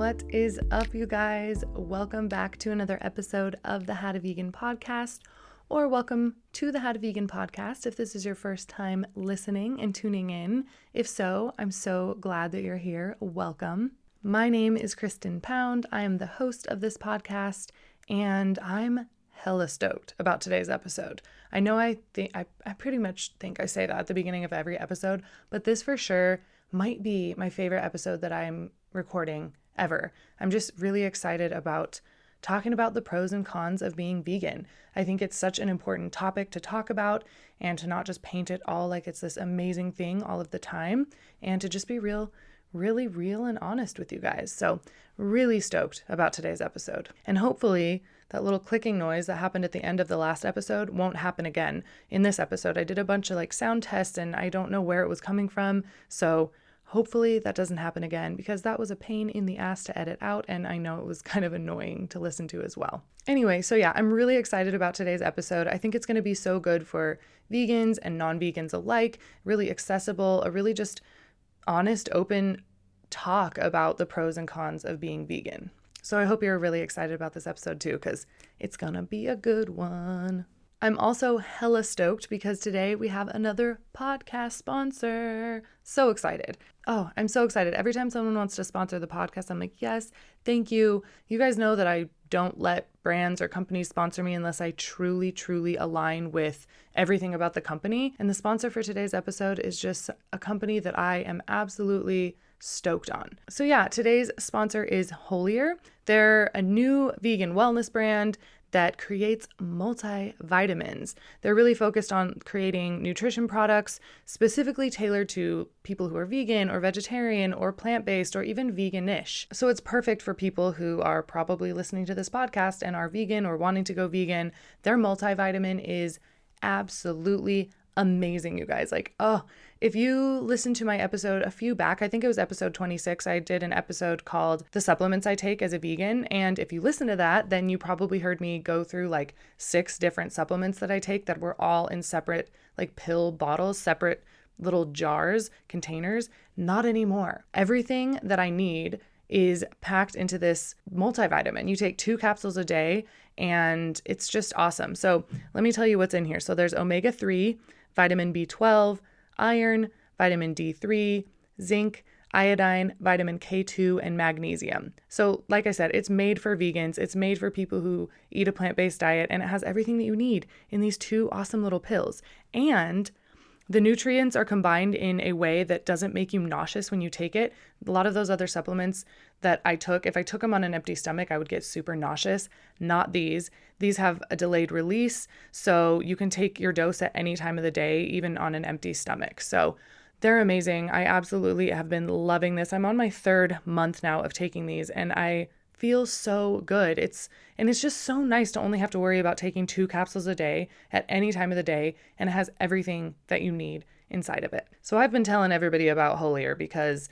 What is up, you guys? Welcome back to another episode of the How to Vegan podcast, or welcome to the How to Vegan podcast if this is your first time listening and tuning in. If so, I'm so glad that you're here. Welcome. My name is Kristen Pound. I am the host of this podcast, and I'm hella stoked about today's episode. I know I pretty much think I say that at the beginning of every episode, but this for sure might be my favorite episode that I'm recording ever. I'm just really excited about talking about the pros and cons of being vegan. I think it's such an important topic to talk about and to not just paint it all like it's this amazing thing all of the time, and to just be really real and honest with you guys. So really stoked about today's episode. And hopefully that little clicking noise that happened at the end of the last episode won't happen again in this episode. I did a bunch of sound tests and I don't know where it was coming from. So hopefully that doesn't happen again, because that was a pain in the ass to edit out, and I know it was kind of annoying to listen to as well. Anyway, so yeah, I'm really excited about today's episode. I think it's going to be so good for vegans and non-vegans alike, really accessible, a really just honest, open talk about the pros and cons of being vegan. So I hope you're really excited about this episode too, because it's going to be a good one. I'm also hella stoked because today we have another podcast sponsor. So excited. Oh, I'm so excited. Every time someone wants to sponsor the podcast, I'm like, yes, thank you. You guys know that I don't let brands or companies sponsor me unless I truly align with everything about the company. And the sponsor for today's episode is just a company that I am absolutely stoked on. So yeah, today's sponsor is Holier. They're a new vegan wellness brand that creates multivitamins. They're really focused on creating nutrition products specifically tailored to people who are vegan or vegetarian or plant-based or even vegan-ish. So it's perfect for people who are probably listening to this podcast and are vegan or wanting to go vegan. Their multivitamin is absolutely amazing, you guys. If you listen to my episode a few back, I think it was episode 26, I did an episode called The Supplements I Take as a Vegan. And if you listen to that, then you probably heard me go through 6 different supplements that I take that were all in separate pill bottles, separate little jars, containers. Not anymore. Everything that I need is packed into this multivitamin. You take 2 capsules a day and it's just awesome. So let me tell you what's in here. So there's omega-3, vitamin B12, iron, vitamin D3, zinc, iodine, vitamin K2, and magnesium. So like I said, it's made for vegans. It's made for people who eat a plant-based diet, and it has everything that you need in these 2 awesome little pills. And the nutrients are combined in a way that doesn't make you nauseous when you take it. A lot of those other supplements that I took, if I took them on an empty stomach, I would get super nauseous. Not these. These have a delayed release, so you can take your dose at any time of the day, even on an empty stomach. So they're amazing. I absolutely have been loving this. I'm on my 3rd month now of taking these, and I feel so good. It's just so nice to only have to worry about taking 2 capsules a day at any time of the day, and it has everything that you need inside of it. So I've been telling everybody about Holier because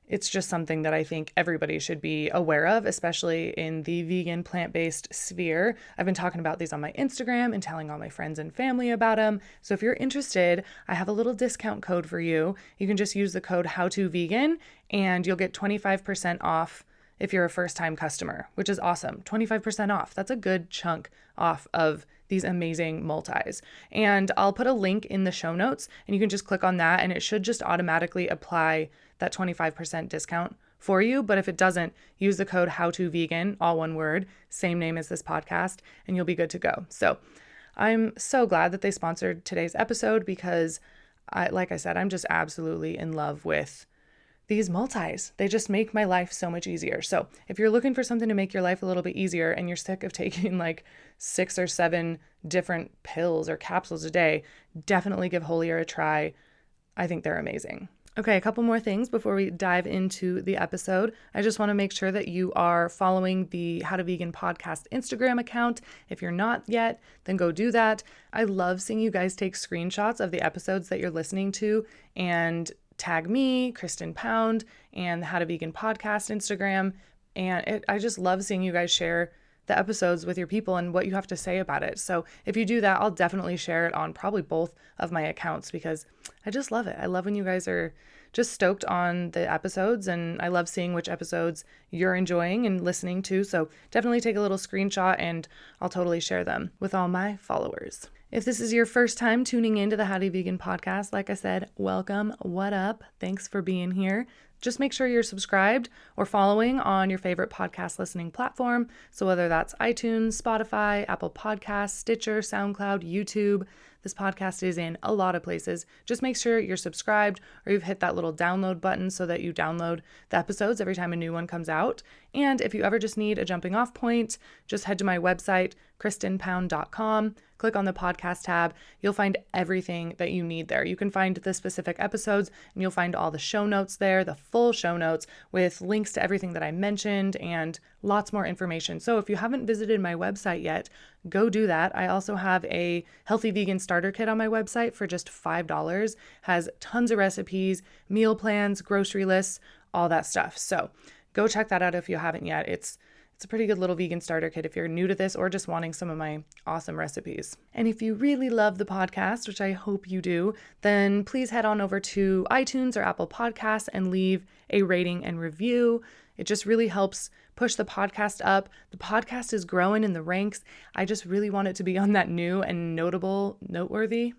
it's just something that I think everybody should be aware of, especially in the vegan plant-based sphere. I've been talking about these on my Instagram and telling all my friends and family about them. So if you're interested, I have a little discount code for you. You can just use the code howtovegan and you'll get 25% off if you're a first-time customer, which is awesome. 25% off. That's a good chunk off of these amazing multis. And I'll put a link in the show notes, and you can just click on that, and it should just automatically apply that 25% discount for you. But if it doesn't, use the code howtovegan, all one word, same name as this podcast, and you'll be good to go. So I'm so glad that they sponsored today's episode because, like I said, I'm just absolutely in love with these multis. They just make my life so much easier. So if you're looking for something to make your life a little bit easier and you're sick of taking 6 or 7 different pills or capsules a day, definitely give Holier a try. I think they're amazing. Okay, a couple more things before we dive into the episode. I just want to make sure that you are following the How to Vegan podcast Instagram account. If you're not yet, then go do that. I love seeing you guys take screenshots of the episodes that you're listening to and tag me, Kristen Pound, and the How to Vegan podcast Instagram. And I just love seeing you guys share the episodes with your people and what you have to say about it. So if you do that, I'll definitely share it on probably both of my accounts because I just love it. I love when you guys are just stoked on the episodes, and I love seeing which episodes you're enjoying and listening to. So definitely take a little screenshot and I'll totally share them with all my followers. If this is your first time tuning into the How to Vegan podcast, like I said, welcome. What up? Thanks for being here. Just make sure you're subscribed or following on your favorite podcast listening platform. So whether that's iTunes, Spotify, Apple Podcasts, Stitcher, SoundCloud, YouTube, this podcast is in a lot of places. Just make sure you're subscribed or you've hit that little download button so that you download the episodes every time a new one comes out. And if you ever just need a jumping off point, just head to my website, kristenpound.com. Click on the podcast tab. You'll find everything that you need there. You can find the specific episodes and you'll find all the show notes there, the full show notes with links to everything that I mentioned and lots more information. So if you haven't visited my website yet, go do that. I also have a healthy vegan starter kit on my website for just $5. Has tons of recipes, meal plans, grocery lists, all that stuff. So go check that out if you haven't yet. It's a pretty good little vegan starter kit if you're new to this or just wanting some of my awesome recipes. And if you really love the podcast, which I hope you do, then please head on over to iTunes or Apple Podcasts and leave a rating and review. It just really helps push the podcast up. The podcast is growing in the ranks. I just really want it to be on that new and noteworthy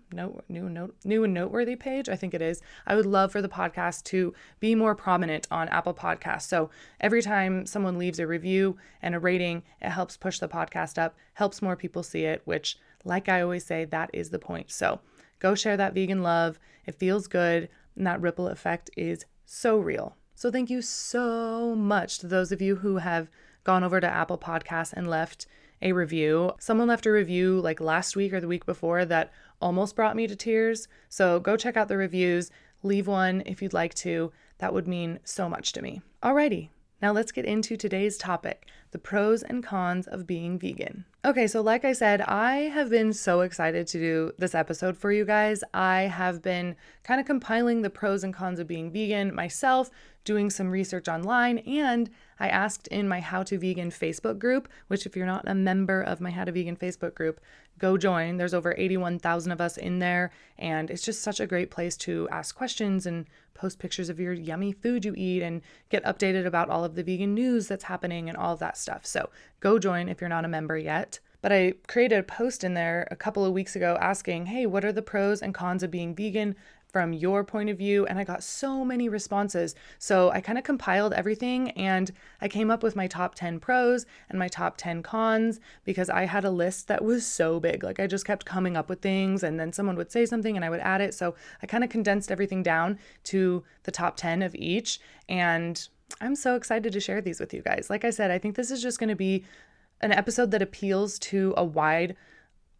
page. I think it is. I would love for the podcast to be more prominent on Apple Podcasts. So every time someone leaves a review and a rating, it helps push the podcast up, helps more people see it, which, like I always say, that is the point. So go share that vegan love. It feels good, and that ripple effect is so real. So thank you so much to those of you who have gone over to Apple Podcasts and left a review. Someone left a review like last week or the week before that almost brought me to tears. So go check out the reviews, leave one if you'd like to. That would mean so much to me. Alrighty, now let's get into today's topic, the pros and cons of being vegan. Okay, so like I said, I have been so excited to do this episode for you guys. I have been kind of compiling the pros and cons of being vegan myself, doing some research online, and I asked in my How to Vegan Facebook group, which if you're not a member of my How to Vegan Facebook group, go join. There's over 81,000 of us in there, and it's just such a great place to ask questions and post pictures of your yummy food you eat and get updated about all of the vegan news that's happening and all of that stuff. So go join if you're not a member yet. But I created a post in there a couple of weeks ago asking, hey, what are the pros and cons of being vegan from your point of view? And I got so many responses. So I kind of compiled everything and I came up with my top 10 pros and my top 10 cons because I had a list that was so big. Like I just kept coming up with things and then someone would say something and I would add it. So I kind of condensed everything down to the top 10 of each. And I'm so excited to share these with you guys. Like I said, I think this is just going to be an episode that appeals to a wide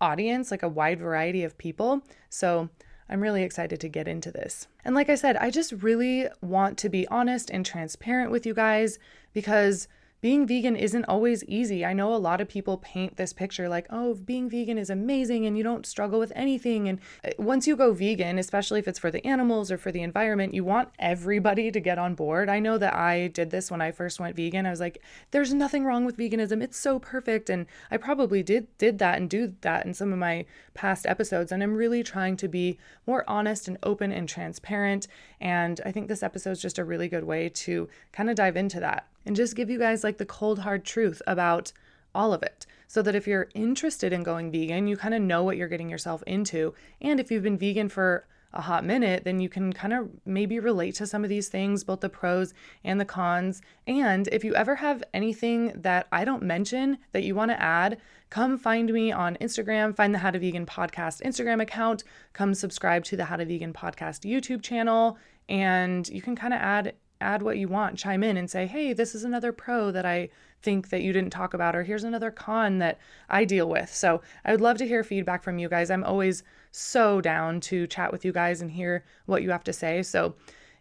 audience, like a wide variety of people. So I'm really excited to get into this. And like I said, I just really want to be honest and transparent with you guys because being vegan isn't always easy. I know a lot of people paint this picture like, oh, being vegan is amazing and you don't struggle with anything. And once you go vegan, especially if it's for the animals or for the environment, you want everybody to get on board. I know that I did this when I first went vegan. I was like, there's nothing wrong with veganism. It's so perfect. And I probably did that and do that in some of my past episodes. And I'm really trying to be more honest and open and transparent. And I think this episode is just a really good way to kind of dive into that and just give you guys like the cold hard truth about all of it so that if you're interested in going vegan, you kind of know what you're getting yourself into. And if you've been vegan for a hot minute, then you can kind of maybe relate to some of these things, both the pros and the cons. And if you ever have anything that I don't mention that you want to add, come find me on Instagram, find the How to Vegan Podcast Instagram account, come subscribe to the How to Vegan Podcast YouTube channel, and you can kind of add what you want, chime in and say, hey, this is another pro that I think that you didn't talk about, or here's another con that I deal with. So I would love to hear feedback from you guys. I'm always so down to chat with you guys and hear what you have to say. So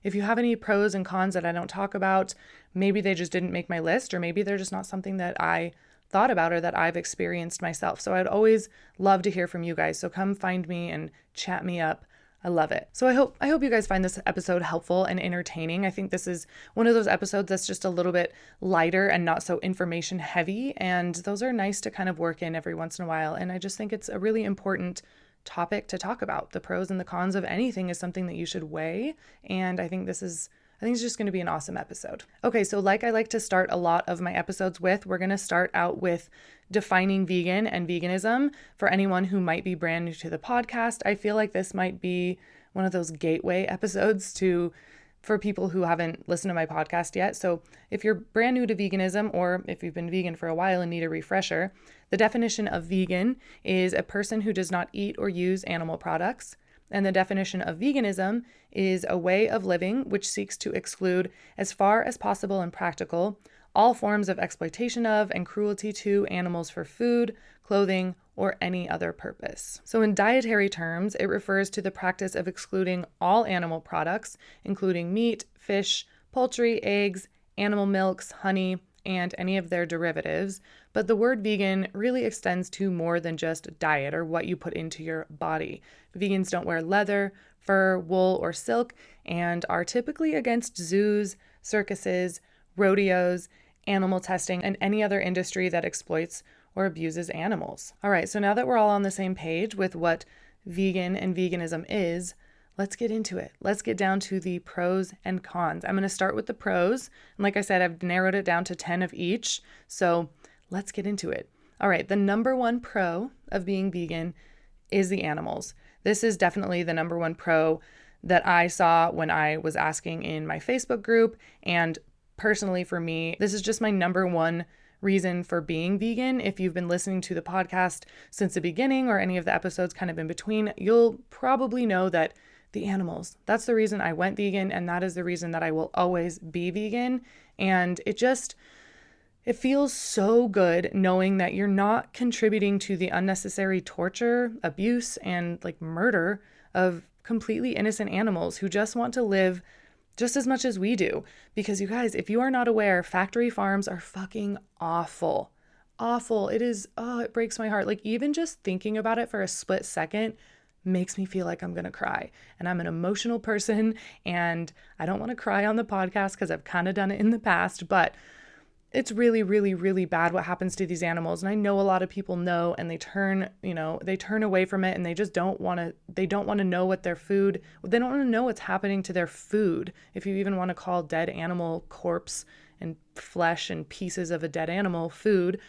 if you have any pros and cons that I don't talk about, maybe they just didn't make my list, or maybe they're just not something that I thought about or that I've experienced myself. So I'd always love to hear from you guys. So come find me and chat me up. I love it. So I hope you guys find this episode helpful and entertaining. I think this is one of those episodes that's just a little bit lighter and not so information heavy. And those are nice to kind of work in every once in a while. And I just think it's a really important topic to talk about. The pros and the cons of anything is something that you should weigh. And I think it's just going to be an awesome episode. Okay, so like I like to start a lot of my episodes with, we're going to start out with defining vegan and veganism for anyone who might be brand new to the podcast. I feel like this might be one of those gateway episodes for people who haven't listened to my podcast yet. So if you're brand new to veganism, or if you've been vegan for a while and need a refresher, the definition of vegan is a person who does not eat or use animal products. And the definition of veganism is a way of living which seeks to exclude, as far as possible and practical, all forms of exploitation of and cruelty to animals for food, clothing, or any other purpose. So in dietary terms, it refers to the practice of excluding all animal products, including meat, fish, poultry, eggs, animal milks, honey, and any of their derivatives. But the word vegan really extends to more than just diet or what you put into your body. Vegans don't wear leather, fur, wool, or silk, and are typically against zoos, circuses, rodeos, animal testing, and any other industry that exploits or abuses animals. All right, so now that we're all on the same page with what vegan and veganism is, let's get into it. Let's get down to the pros and cons. I'm going to start with the pros. And like I said, I've narrowed it down to 10 of each. So let's get into it. All right, the number one pro of being vegan is the animals. This is definitely the number one pro that I saw when I was asking in my Facebook group. And personally for me, this is just my number one reason for being vegan. If you've been listening to the podcast since the beginning or any of the episodes kind of in between, you'll probably know that the animals, that's the reason I went vegan, and that is the reason that I will always be vegan. And it feels so good knowing that you're not contributing to the unnecessary torture, abuse, and like murder of completely innocent animals who just want to live just as much as we do. Because you guys, if you are not aware, factory farms are fucking awful. Awful. It is, it breaks my heart. Like even just thinking about it for a split second makes me feel like I'm going to cry. And I'm an emotional person and I don't want to cry on the podcast because I've kind of done it in the past, but it's really, really, really bad what happens to these animals. And I know a lot of people know, and they turn away from it, and they just don't want to know what their food, they don't want to know what's happening to their food. If you even want to call dead animal corpse and flesh and pieces of a dead animal food,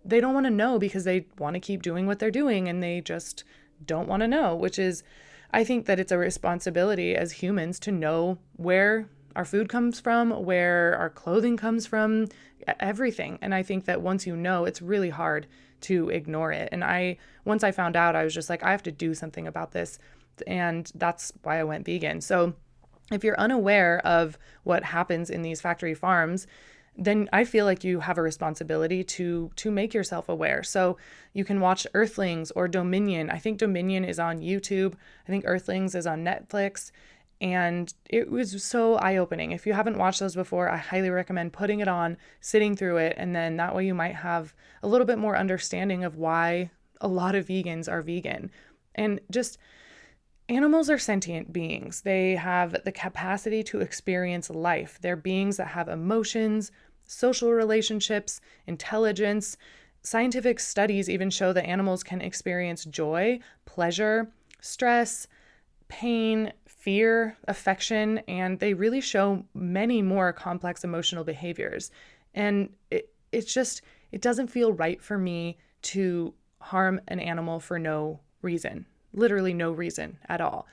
they don't want to know because they want to keep doing what they're doing, and they just don't want to know, which is, I think that it's a responsibility as humans to know where our food comes from, where our clothing comes from, everything. And I think that once you know, it's really hard to ignore it. And once I found out, I was just like, I have to do something about this. And that's why I went vegan. So if you're unaware of what happens in these factory farms, then I feel like you have a responsibility to make yourself aware. So you can watch Earthlings or Dominion. I think Dominion is on YouTube. I think Earthlings is on Netflix. And it was so eye-opening. If you haven't watched those before, I highly recommend putting it on, sitting through it, and then that way you might have a little bit more understanding of why a lot of vegans are vegan. And just, animals are sentient beings. They have the capacity to experience life. They're beings that have emotions, social relationships, intelligence. Scientific studies even show that animals can experience joy, pleasure, stress, pain, fear, affection, and they really show many more complex emotional behaviors. And it doesn't feel right for me to harm an animal for no reason, literally no reason at all.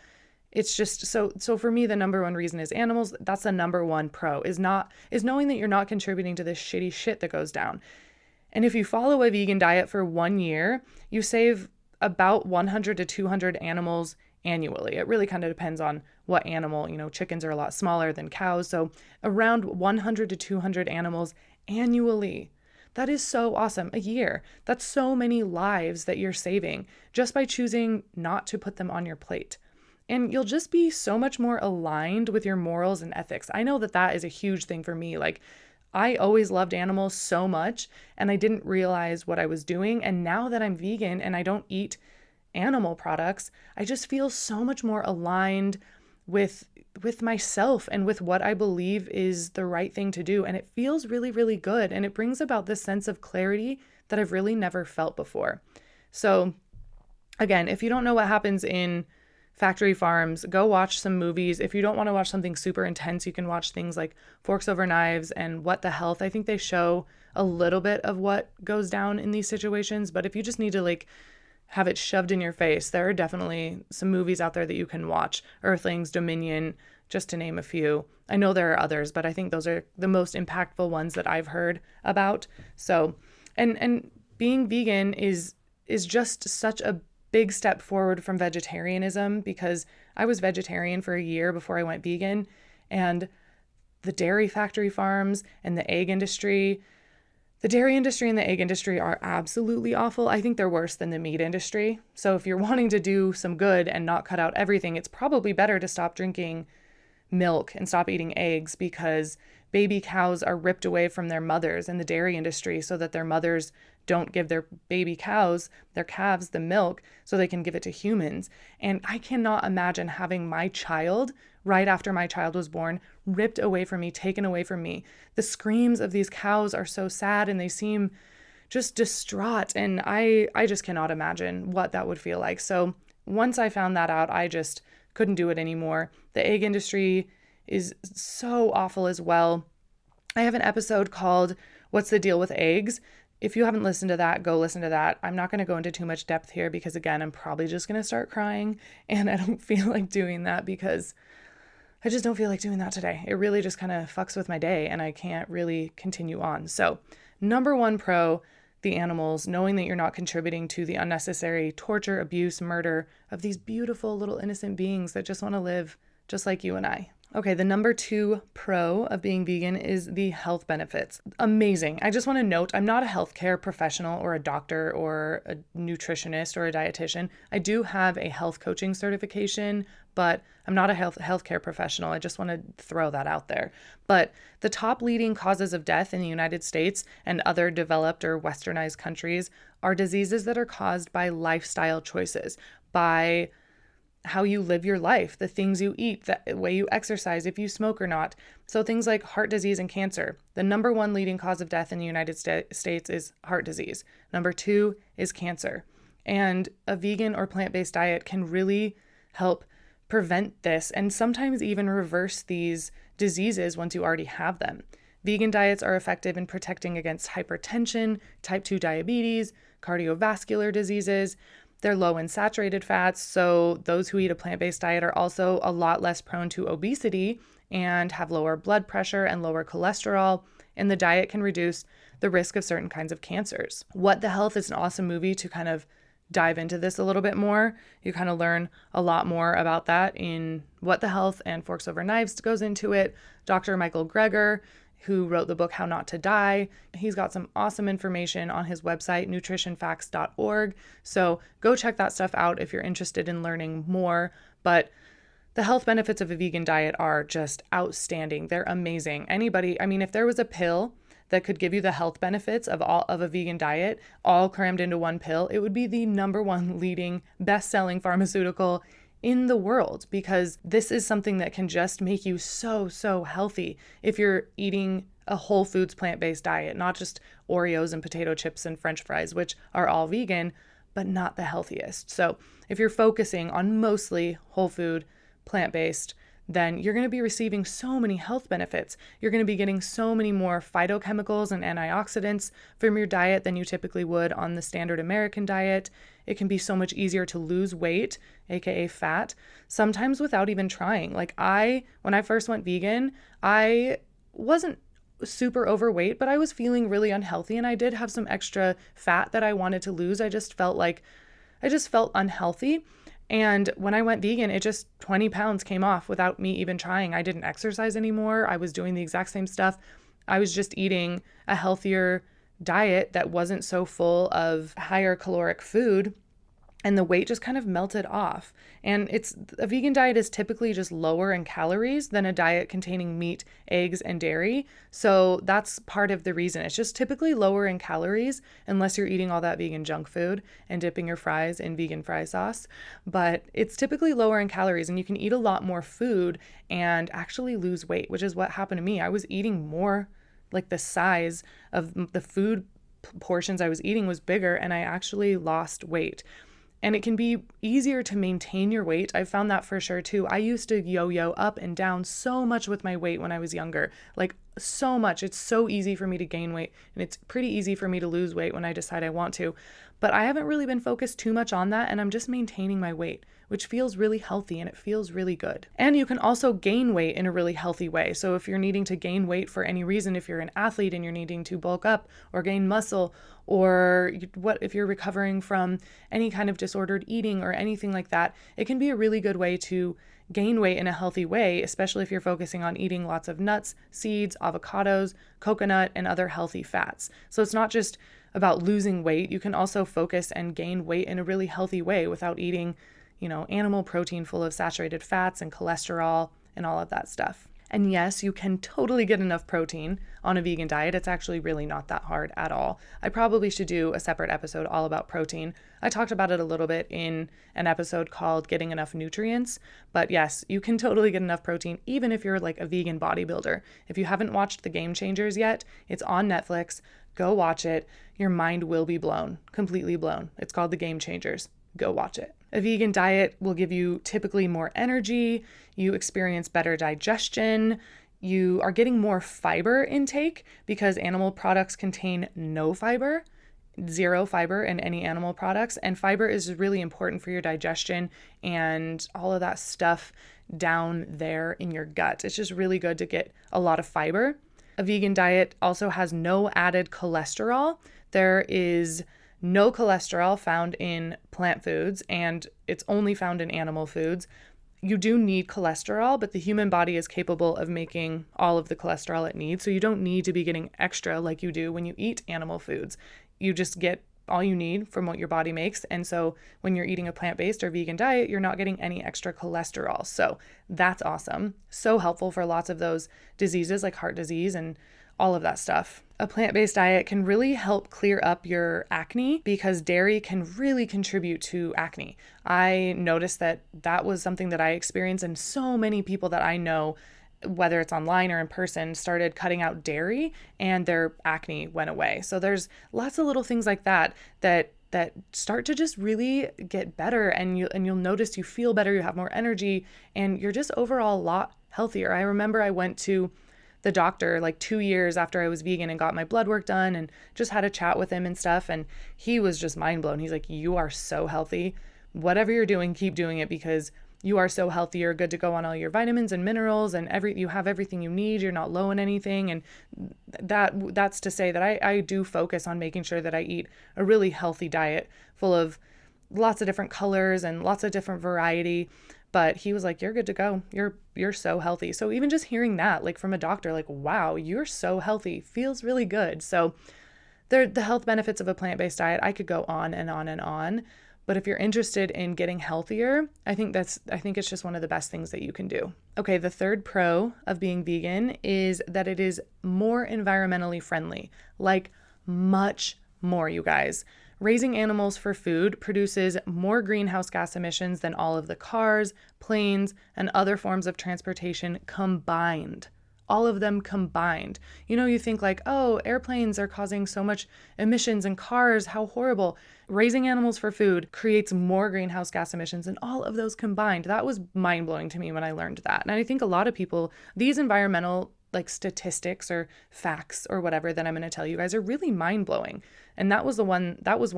It's just so for me, the number one reason is animals. That's the number one pro is knowing that you're not contributing to this shitty shit that goes down. And if you follow a vegan diet for 1 year, you save about 100 to 200 animals annually. It really kind of depends on what animal. Chickens are a lot smaller than cows. So around 100 to 200 animals annually. That is so awesome. A year. That's so many lives that you're saving just by choosing not to put them on your plate. And you'll just be so much more aligned with your morals and ethics. I know that is a huge thing for me. Like, I always loved animals so much and I didn't realize what I was doing. And now that I'm vegan and I don't eat animal products, I just feel so much more aligned with myself and with what I believe is the right thing to do. And it feels really, really good. And it brings about this sense of clarity that I've really never felt before. So Again, if you don't know what happens in factory farms, go watch some movies. If you don't want to watch something super intense, you can watch things like Forks Over Knives and What the Health. I think they show a little bit of what goes down in these situations, but if you just need to like have it shoved in your face, there are definitely some movies out there that you can watch. Earthlings, Dominion, just to name a few. I know there are others, but I think those are the most impactful ones that I've heard about. So, and being vegan is just such a big step forward from vegetarianism, because I was vegetarian for a year before I went vegan, and the dairy factory farms and the egg industry, the dairy industry and the egg industry are absolutely awful. I think they're worse than the meat industry. So if you're wanting to do some good and not cut out everything, it's probably better to stop drinking milk and stop eating eggs, because baby cows are ripped away from their mothers in the dairy industry so that their mothers don't give their baby cows, their calves, the milk so they can give it to humans. And I cannot imagine having my child, right after my child was born, ripped away from me, taken away from me. The screams of these cows are so sad and they seem just distraught. And I just cannot imagine what that would feel like. So once I found that out, I just couldn't do it anymore. The egg industry is so awful as well. I have an episode called What's the Deal with Eggs? If you haven't listened to that, go listen to that. I'm not going to go into too much depth here because, again, I'm probably just going to start crying, and I don't feel like doing that because I just don't feel like doing that today. It really just kind of fucks with my day and I can't really continue on. So, number one pro, the animals, knowing that you're not contributing to the unnecessary torture, abuse, murder of these beautiful little innocent beings that just want to live just like you and I. Okay, the number two pro of being vegan is the health benefits. Amazing. I just want to note, I'm not a healthcare professional or a doctor or a nutritionist or a dietitian. I do have a health coaching certification, but I'm not a healthcare professional. I just want to throw that out there. But the top leading causes of death in the United States and other developed or westernized countries are diseases that are caused by lifestyle choices, by how you live your life, the things you eat, the way you exercise, if you smoke or not. So things like heart disease and cancer. The number one leading cause of death in the United States is heart disease. Number two is cancer. And a vegan or plant-based diet can really help prevent this and sometimes even reverse these diseases once you already have them. Vegan diets are effective in protecting against hypertension, type 2 diabetes, cardiovascular diseases. They're low in saturated fats, so those who eat a plant-based diet are also a lot less prone to obesity and have lower blood pressure and lower cholesterol, and the diet can reduce the risk of certain kinds of cancers. What the Health is an awesome movie to kind of dive into this a little bit more. You kind of learn a lot more about that in What the Health, and Forks Over Knives goes into it. Dr. Michael Greger, who wrote the book How Not to Die, he's got some awesome information on his website, nutritionfacts.org. So go check that stuff out if you're interested in learning more. But the health benefits of a vegan diet are just outstanding. They're amazing. If there was a pill that could give you the health benefits of a vegan diet, all crammed into one pill, it would be the number one leading best-selling pharmaceutical in the world, because this is something that can just make you so healthy if you're eating a whole foods plant-based diet, not just Oreos and potato chips and French fries, which are all vegan, but not the healthiest. So if you're focusing on mostly whole food, plant-based, then you're going to be receiving so many health benefits. You're going to be getting so many more phytochemicals and antioxidants from your diet than you typically would on the standard American diet. It can be so much easier to lose weight, aka fat, sometimes without even trying. When I first went vegan, I wasn't super overweight, but I was feeling really unhealthy, and I did have some extra fat that I wanted to lose. I just felt unhealthy. And when I went vegan, 20 pounds came off without me even trying. I didn't exercise anymore. I was doing the exact same stuff. I was just eating a healthier diet that wasn't so full of higher caloric food, and the weight just kind of melted off. And a vegan diet is typically just lower in calories than a diet containing meat, eggs, and dairy. So that's part of the reason. It's just typically lower in calories unless you're eating all that vegan junk food and dipping your fries in vegan fry sauce. But it's typically lower in calories, and you can eat a lot more food and actually lose weight, which is what happened to me. I was eating more, like the size of the food portions I was eating was bigger, and I actually lost weight. And it can be easier to maintain your weight. I've found that for sure too. I used to yo-yo up and down so much with my weight when I was younger, like so much. It's so easy for me to gain weight, and it's pretty easy for me to lose weight when I decide I want to. But I haven't really been focused too much on that, and I'm just maintaining my weight, which feels really healthy and it feels really good. And you can also gain weight in a really healthy way. So if you're needing to gain weight for any reason, if you're an athlete and you're needing to bulk up or gain muscle, or if you're recovering from any kind of disordered eating or anything like that, it can be a really good way to gain weight in a healthy way, especially if you're focusing on eating lots of nuts, seeds, avocados, coconut, and other healthy fats. So it's not just about losing weight. You can also focus and gain weight in a really healthy way without eating, animal protein full of saturated fats and cholesterol and all of that stuff. And yes, you can totally get enough protein on a vegan diet. It's actually really not that hard at all. I probably should do a separate episode all about protein. I talked about it a little bit in an episode called Getting Enough Nutrients. But yes, you can totally get enough protein even if you're like a vegan bodybuilder. If you haven't watched The Game Changers yet, it's on Netflix. Go watch it. Your mind will be blown, completely blown. It's called The Game Changers. Go watch it. A vegan diet will give you typically more energy, you experience better digestion, you are getting more fiber intake because animal products contain no fiber, 0 fiber in any animal products, and fiber is really important for your digestion and all of that stuff down there in your gut. It's just really good to get a lot of fiber. A vegan diet also has no added cholesterol. There is no cholesterol found in plant foods, and it's only found in animal foods. You do need cholesterol, but the human body is capable of making all of the cholesterol it needs. So you don't need to be getting extra like you do when you eat animal foods. You just get all you need from what your body makes. And so when you're eating a plant-based or vegan diet, you're not getting any extra cholesterol. So that's awesome. So helpful for lots of those diseases like heart disease and all of that stuff. A plant-based diet can really help clear up your acne because dairy can really contribute to acne. I noticed that was something that I experienced, and so many people that I know, whether it's online or in person, started cutting out dairy and their acne went away. So there's lots of little things like that start to just really get better, and you'll notice you feel better, you have more energy, and you're just overall a lot healthier. I remember I went to the doctor like 2 years after I was vegan and got my blood work done and just had a chat with him and stuff. And he was just mind blown. He's like, you are so healthy. Whatever you're doing, keep doing it because you are so healthy. You're good to go on all your vitamins and minerals and you have everything you need. You're not low in anything. And that's to say that I do focus on making sure that I eat a really healthy diet full of lots of different colors and lots of different variety. But he was like, you're good to go. You're so healthy. So even just hearing that, like from a doctor, like, wow, you're so healthy, feels really good. So the health benefits of a plant-based diet, I could go on and on and on. But if you're interested in getting healthier, I think it's just one of the best things that you can do. Okay, the third pro of being vegan is that it is more environmentally friendly, like much more, you guys. Raising animals for food produces more greenhouse gas emissions than all of the cars, planes, and other forms of transportation combined. All of them combined. You think like, oh, airplanes are causing so much emissions and cars, how horrible. Raising animals for food creates more greenhouse gas emissions than all of those combined. That was mind-blowing to me when I learned that. And I think a lot of people, these environmental like statistics or facts or whatever that I'm going to tell you guys are really mind-blowing. And that was one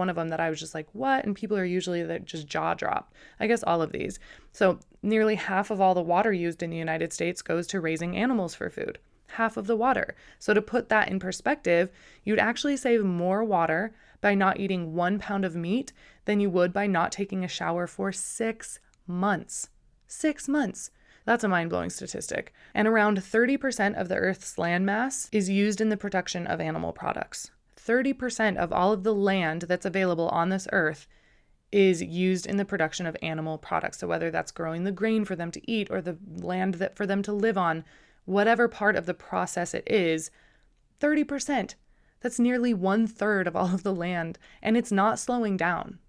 of them that I was just like, what? And people are usually that just jaw drop. I guess all of these. So nearly half of all the water used in the United States goes to raising animals for food. Half of the water. So to put that in perspective, you'd actually save more water by not eating 1 pound of meat than you would by not taking a shower for 6 months. 6 months. That's a mind-blowing statistic. And around 30% of the Earth's land mass is used in the production of animal products. 30% of all of the land that's available on this earth is used in the production of animal products. So whether that's growing the grain for them to eat or the land that for them to live on, whatever part of the process it is, 30%. That's nearly 1/3 of all of the land, and it's not slowing down.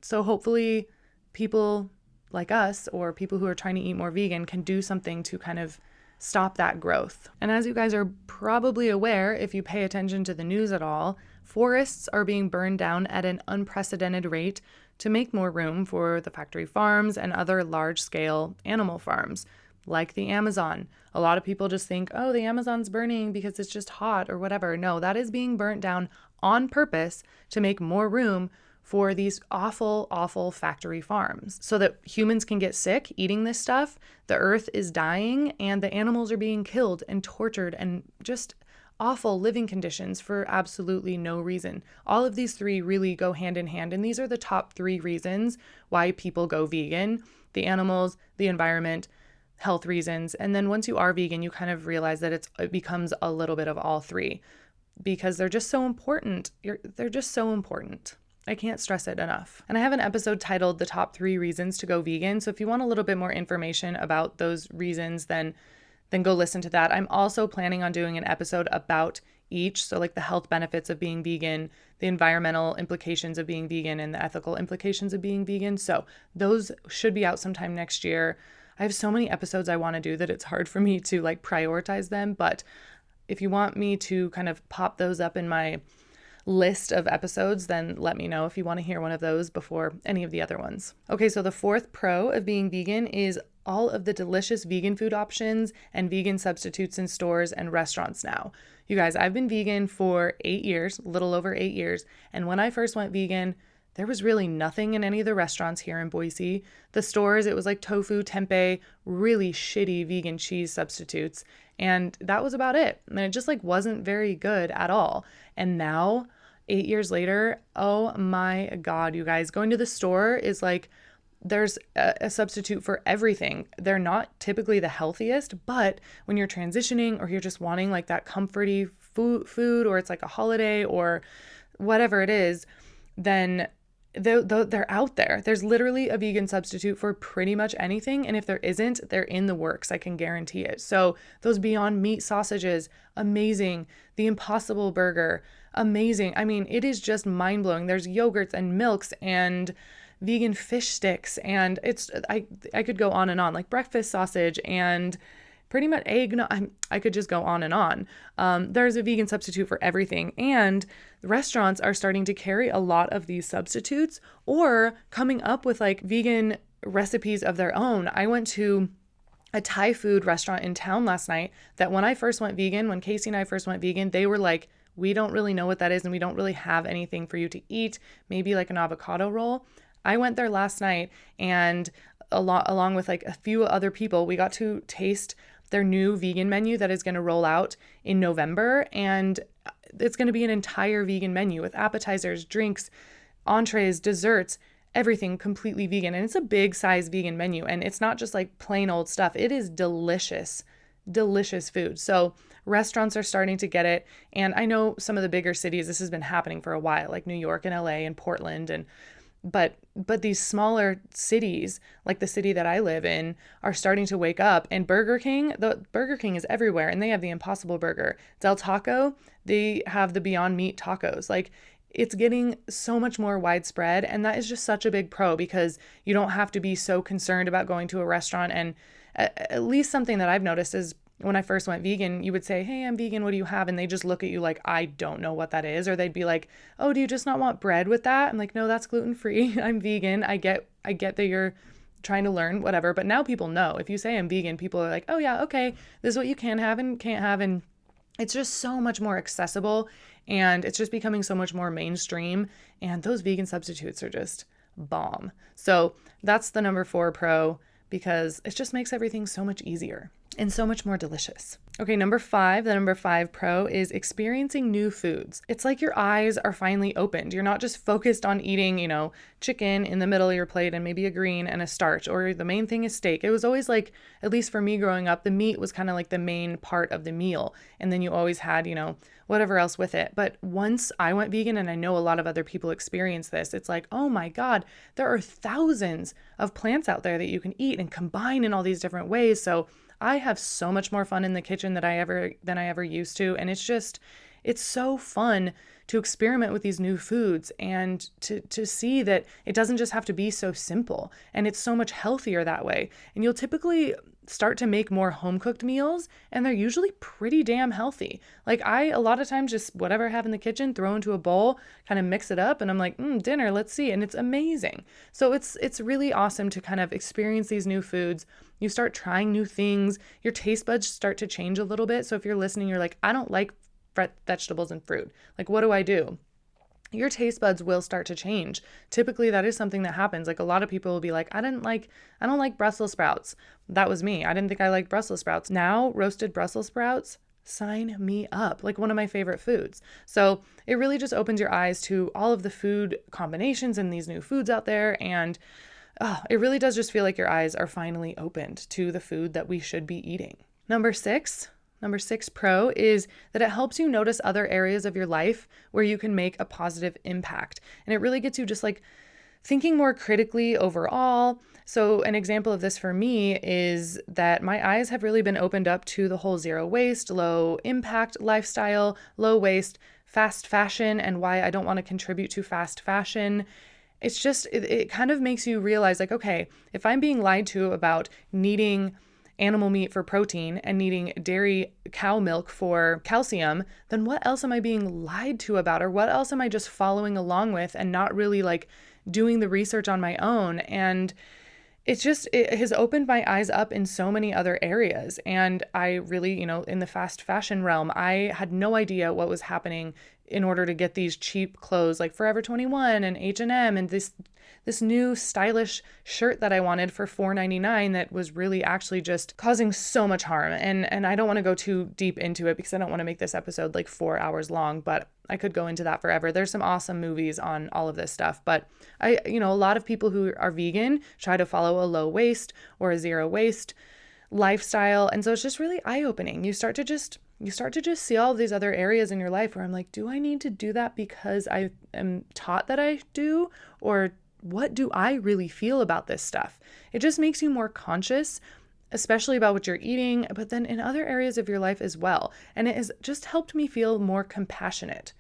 So hopefully people like us or people who are trying to eat more vegan can do something to kind of stop that growth. And as you guys are probably aware, if you pay attention to the news at all, forests are being burned down at an unprecedented rate to make more room for the factory farms and other large-scale animal farms, like the Amazon. A lot of people just think, oh, the Amazon's burning because it's just hot or whatever. No, that is being burnt down on purpose to make more room for these awful, awful factory farms so that humans can get sick eating this stuff. The earth is dying and the animals are being killed and tortured and just awful living conditions for absolutely no reason. All of these three really go hand in hand, and these are the top 3 reasons why people go vegan: the animals, the environment, health reasons. And then once you are vegan, you kind of realize that it becomes a little bit of all 3 because they're just so important. They're just so important. I can't stress it enough. And I have an episode titled The Top 3 Reasons to Go Vegan. So if you want a little bit more information about those reasons, then go listen to that. I'm also planning on doing an episode about each. So like the health benefits of being vegan, the environmental implications of being vegan, and the ethical implications of being vegan. So those should be out sometime next year. I have so many episodes I want to do that it's hard for me to like prioritize them. But if you want me to kind of pop those up in my list of episodes, then let me know if you want to hear one of those before any of the other ones. Okay, so the 4th pro of being vegan is all of the delicious vegan food options and vegan substitutes in stores and restaurants now. You guys, I've been vegan for 8 years, a little over 8 years. And when I first went vegan, there was really nothing in any of the restaurants here in Boise. The stores, it was like tofu, tempeh, really shitty vegan cheese substitutes. And that was about it. And it just like wasn't very good at all. And now, 8 years later, oh my God, you guys, going to the store is like, there's a substitute for everything. They're not typically the healthiest, but when you're transitioning or you're just wanting like that comforty food, or it's like a holiday or whatever it is, then they're out there. There's literally a vegan substitute for pretty much anything. And if there isn't, they're in the works. I can guarantee it. So those Beyond Meat sausages, amazing. The Impossible Burger, amazing. I mean, it is just mind blowing. There's yogurts and milks and vegan fish sticks. And I could go on and on, like breakfast sausage and pretty much egg. No, I could just go on and on. There's a vegan substitute for everything. And restaurants are starting to carry a lot of these substitutes or coming up with like vegan recipes of their own. I went to a Thai food restaurant in town last night that when Casey and I first went vegan, they were like, we don't really know what that is and we don't really have anything for you to eat, maybe like an avocado roll. I went there last night and along with like a few other people, we got to taste their new vegan menu that is going to roll out in November. And it's going to be an entire vegan menu with appetizers, drinks, entrees, desserts, everything completely vegan. And it's a big size vegan menu. And it's not just like plain old stuff. It is delicious, delicious food. So restaurants are starting to get it. And I know some of the bigger cities, this has been happening for a while, like New York and LA and Portland but these smaller cities, like the city that I live in, are starting to wake up. And Burger King is everywhere, and they have the Impossible Burger. Del Taco, they have the Beyond Meat tacos. Like, it's getting so much more widespread, and that is just such a big pro because you don't have to be so concerned about going to a restaurant. And at least something that I've noticed is when I first went vegan, you would say, hey, I'm vegan, what do you have? And they just look at you like, I don't know what that is. Or they'd be like, oh, do you just not want bread with that? I'm like, no, that's gluten-free. I'm vegan. I get that you're trying to learn, whatever. But now people know. If you say I'm vegan, people are like, oh yeah, okay, this is what you can have and can't have. And it's just so much more accessible and it's just becoming so much more mainstream. And those vegan substitutes are just bomb. So that's the number 4 pro because it just makes everything so much easier and so much more delicious. Okay, the number 5 pro is experiencing new foods. It's like your eyes are finally opened. You're not just focused on eating, chicken in the middle of your plate and maybe a green and a starch, or the main thing is steak. It was always like, at least for me growing up, the meat was kind of like the main part of the meal. And then you always had, whatever else with it. But once I went vegan, and I know a lot of other people experience this, it's like, oh my God, there are thousands of plants out there that you can eat and combine in all these different ways. So I have so much more fun in the kitchen than I ever used to. And it's it's so fun to experiment with these new foods and to see that it doesn't just have to be so simple, and it's so much healthier that way. And you'll typically start to make more home cooked meals, and they're usually pretty damn healthy. Like I, a lot of times just whatever I have in the kitchen, throw into a bowl, kind of mix it up, and I'm like, dinner, let's see. And it's amazing. So it's really awesome to kind of experience these new foods. You start trying new things, your taste buds start to change a little bit. So if you're listening, you're like, I don't like vegetables and fruit. Like, what do? Your taste buds will start to change. Typically, that is something that happens. Like a lot of people will be like, I don't like Brussels sprouts. That was me. I didn't think I liked Brussels sprouts. Now, roasted Brussels sprouts, sign me up. Like one of my favorite foods. So it really just opens your eyes to all of the food combinations and these new foods out there. And it really does just feel like your eyes are finally opened to the food that we should be eating. Number six pro is that it helps you notice other areas of your life where you can make a positive impact. And it really gets you just like thinking more critically overall. So an example of this for me is that my eyes have really been opened up to the whole zero waste, low impact lifestyle, low waste, fast fashion, and why I don't want to contribute to fast fashion. It's just, it kind of makes you realize like, okay, if I'm being lied to about needing animal meat for protein and needing dairy cow milk for calcium, then what else am I being lied to about? Or what else am I just following along with and not really like doing the research on my own? And it has opened my eyes up in so many other areas. And I really, in the fast fashion realm, I had no idea what was happening in order to get these cheap clothes like Forever 21 and H&M and this new stylish shirt that I wanted for $4.99 that was really actually just causing so much harm. And I don't want to go too deep into it because I don't want to make this episode like 4 hours long, but I could go into that forever. There's some awesome movies on all of this stuff, but a lot of people who are vegan try to follow a low waste or a zero waste lifestyle. And so it's just really eye-opening. You start to just see all of these other areas in your life where I'm like, do I need to do that because I am taught that I do? Or what do I really feel about this stuff? It just makes you more conscious, especially about what you're eating, but then in other areas of your life as well. And it has just helped me feel more compassionate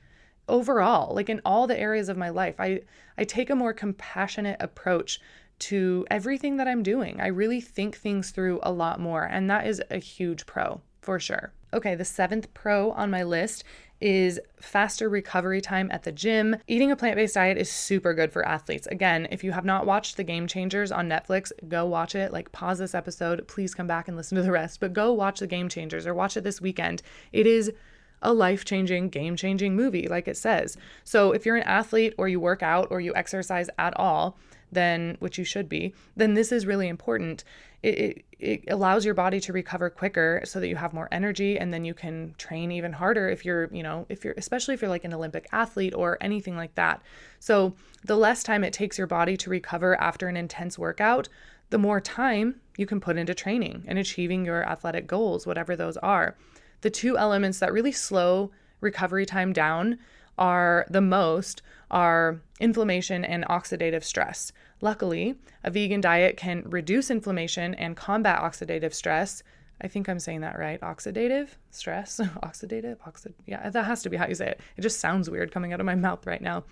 overall, like in all the areas of my life. I take a more compassionate approach to everything that I'm doing. I really think things through a lot more, and that is a huge pro for sure. Okay, the seventh pro on my list is faster recovery time at the gym. Eating a plant-based diet is super good for athletes. Again, if you have not watched The Game Changers on Netflix, go watch it. Like, pause this episode, please come back and listen to the rest, but go watch The Game Changers or watch it this weekend. It is a life-changing, game-changing movie, like it says. So if you're an athlete or you work out or you exercise at all, then, which you should be, then this is really important. It allows your body to recover quicker so that you have more energy, and then you can train even harder especially if you're like an Olympic athlete or anything like that. So the less time it takes your body to recover after an intense workout, the more time you can put into training and achieving your athletic goals, whatever those are. The two elements that really slow recovery time down are inflammation and oxidative stress. Luckily, a vegan diet can reduce inflammation and combat oxidative stress. I think I'm saying that right. Oxidative stress? Yeah, that has to be how you say it. It just sounds weird coming out of my mouth right now.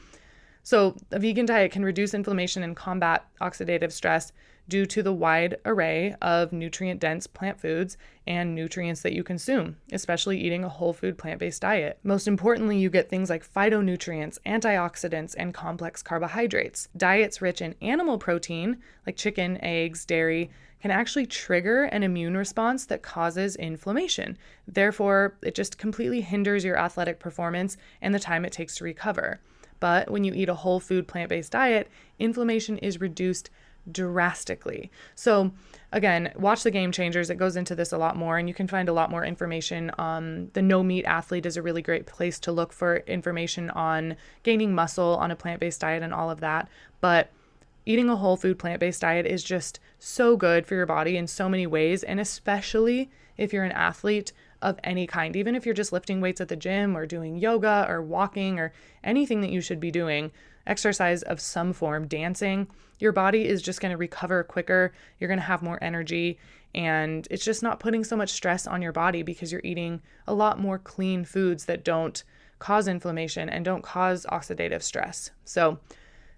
So a vegan diet can reduce inflammation and combat oxidative stress due to the wide array of nutrient-dense plant foods and nutrients that you consume, especially eating a whole food plant-based diet. Most importantly, you get things like phytonutrients, antioxidants, and complex carbohydrates. Diets rich in animal protein, like chicken, eggs, dairy, can actually trigger an immune response that causes inflammation. Therefore, it just completely hinders your athletic performance and the time it takes to recover. But when you eat a whole food plant-based diet, inflammation is reduced drastically. So again, watch The Game Changers. It goes into this a lot more, and you can find a lot more information. The No Meat Athlete is a really great place to look for information on gaining muscle on a plant-based diet and all of that. But eating a whole food plant-based diet is just so good for your body in so many ways, and especially if you're an athlete of any kind, even if you're just lifting weights at the gym or doing yoga or walking or anything that you should be doing, exercise of some form, dancing, your body is just going to recover quicker. You're going to have more energy, and it's just not putting so much stress on your body because you're eating a lot more clean foods that don't cause inflammation and don't cause oxidative stress. So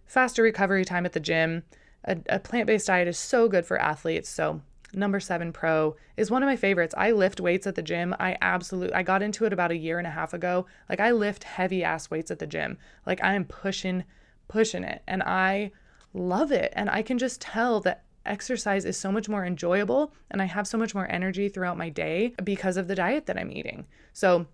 faster recovery time at the gym. A plant-based diet is so good for athletes. So number 7 Pro is one of my favorites. I lift weights at the gym. I got into it about a year and a half ago. Like I lift heavy ass weights at the gym. Like I am pushing it and I love it. And I can just tell that exercise is so much more enjoyable and I have so much more energy throughout my day because of the diet that I'm eating. So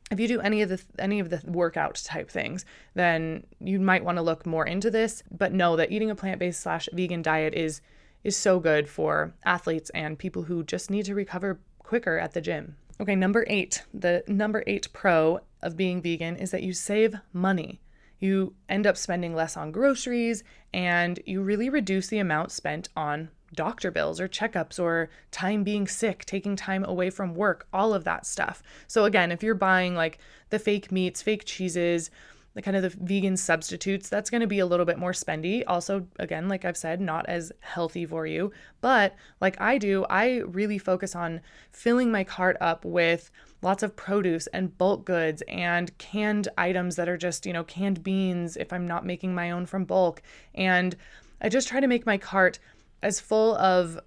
if you do any of the workout type things, then you might want to look more into this, but know that eating a plant-based / vegan diet is so good for athletes and people who just need to recover quicker at the gym. Okay, number 8, the number 8 pro of being vegan is that you save money. You end up spending less on groceries and you really reduce the amount spent on doctor bills or checkups or time being sick, taking time away from work, all of that stuff. So again, if you're buying like the fake meats, fake cheeses, the kind of the vegan substitutes, that's going to be a little bit more spendy. Also, again, like I've said, not as healthy for you. But like I do, I really focus on filling my cart up with lots of produce and bulk goods and canned items that are just, canned beans if I'm not making my own from bulk. And I just try to make my cart as full of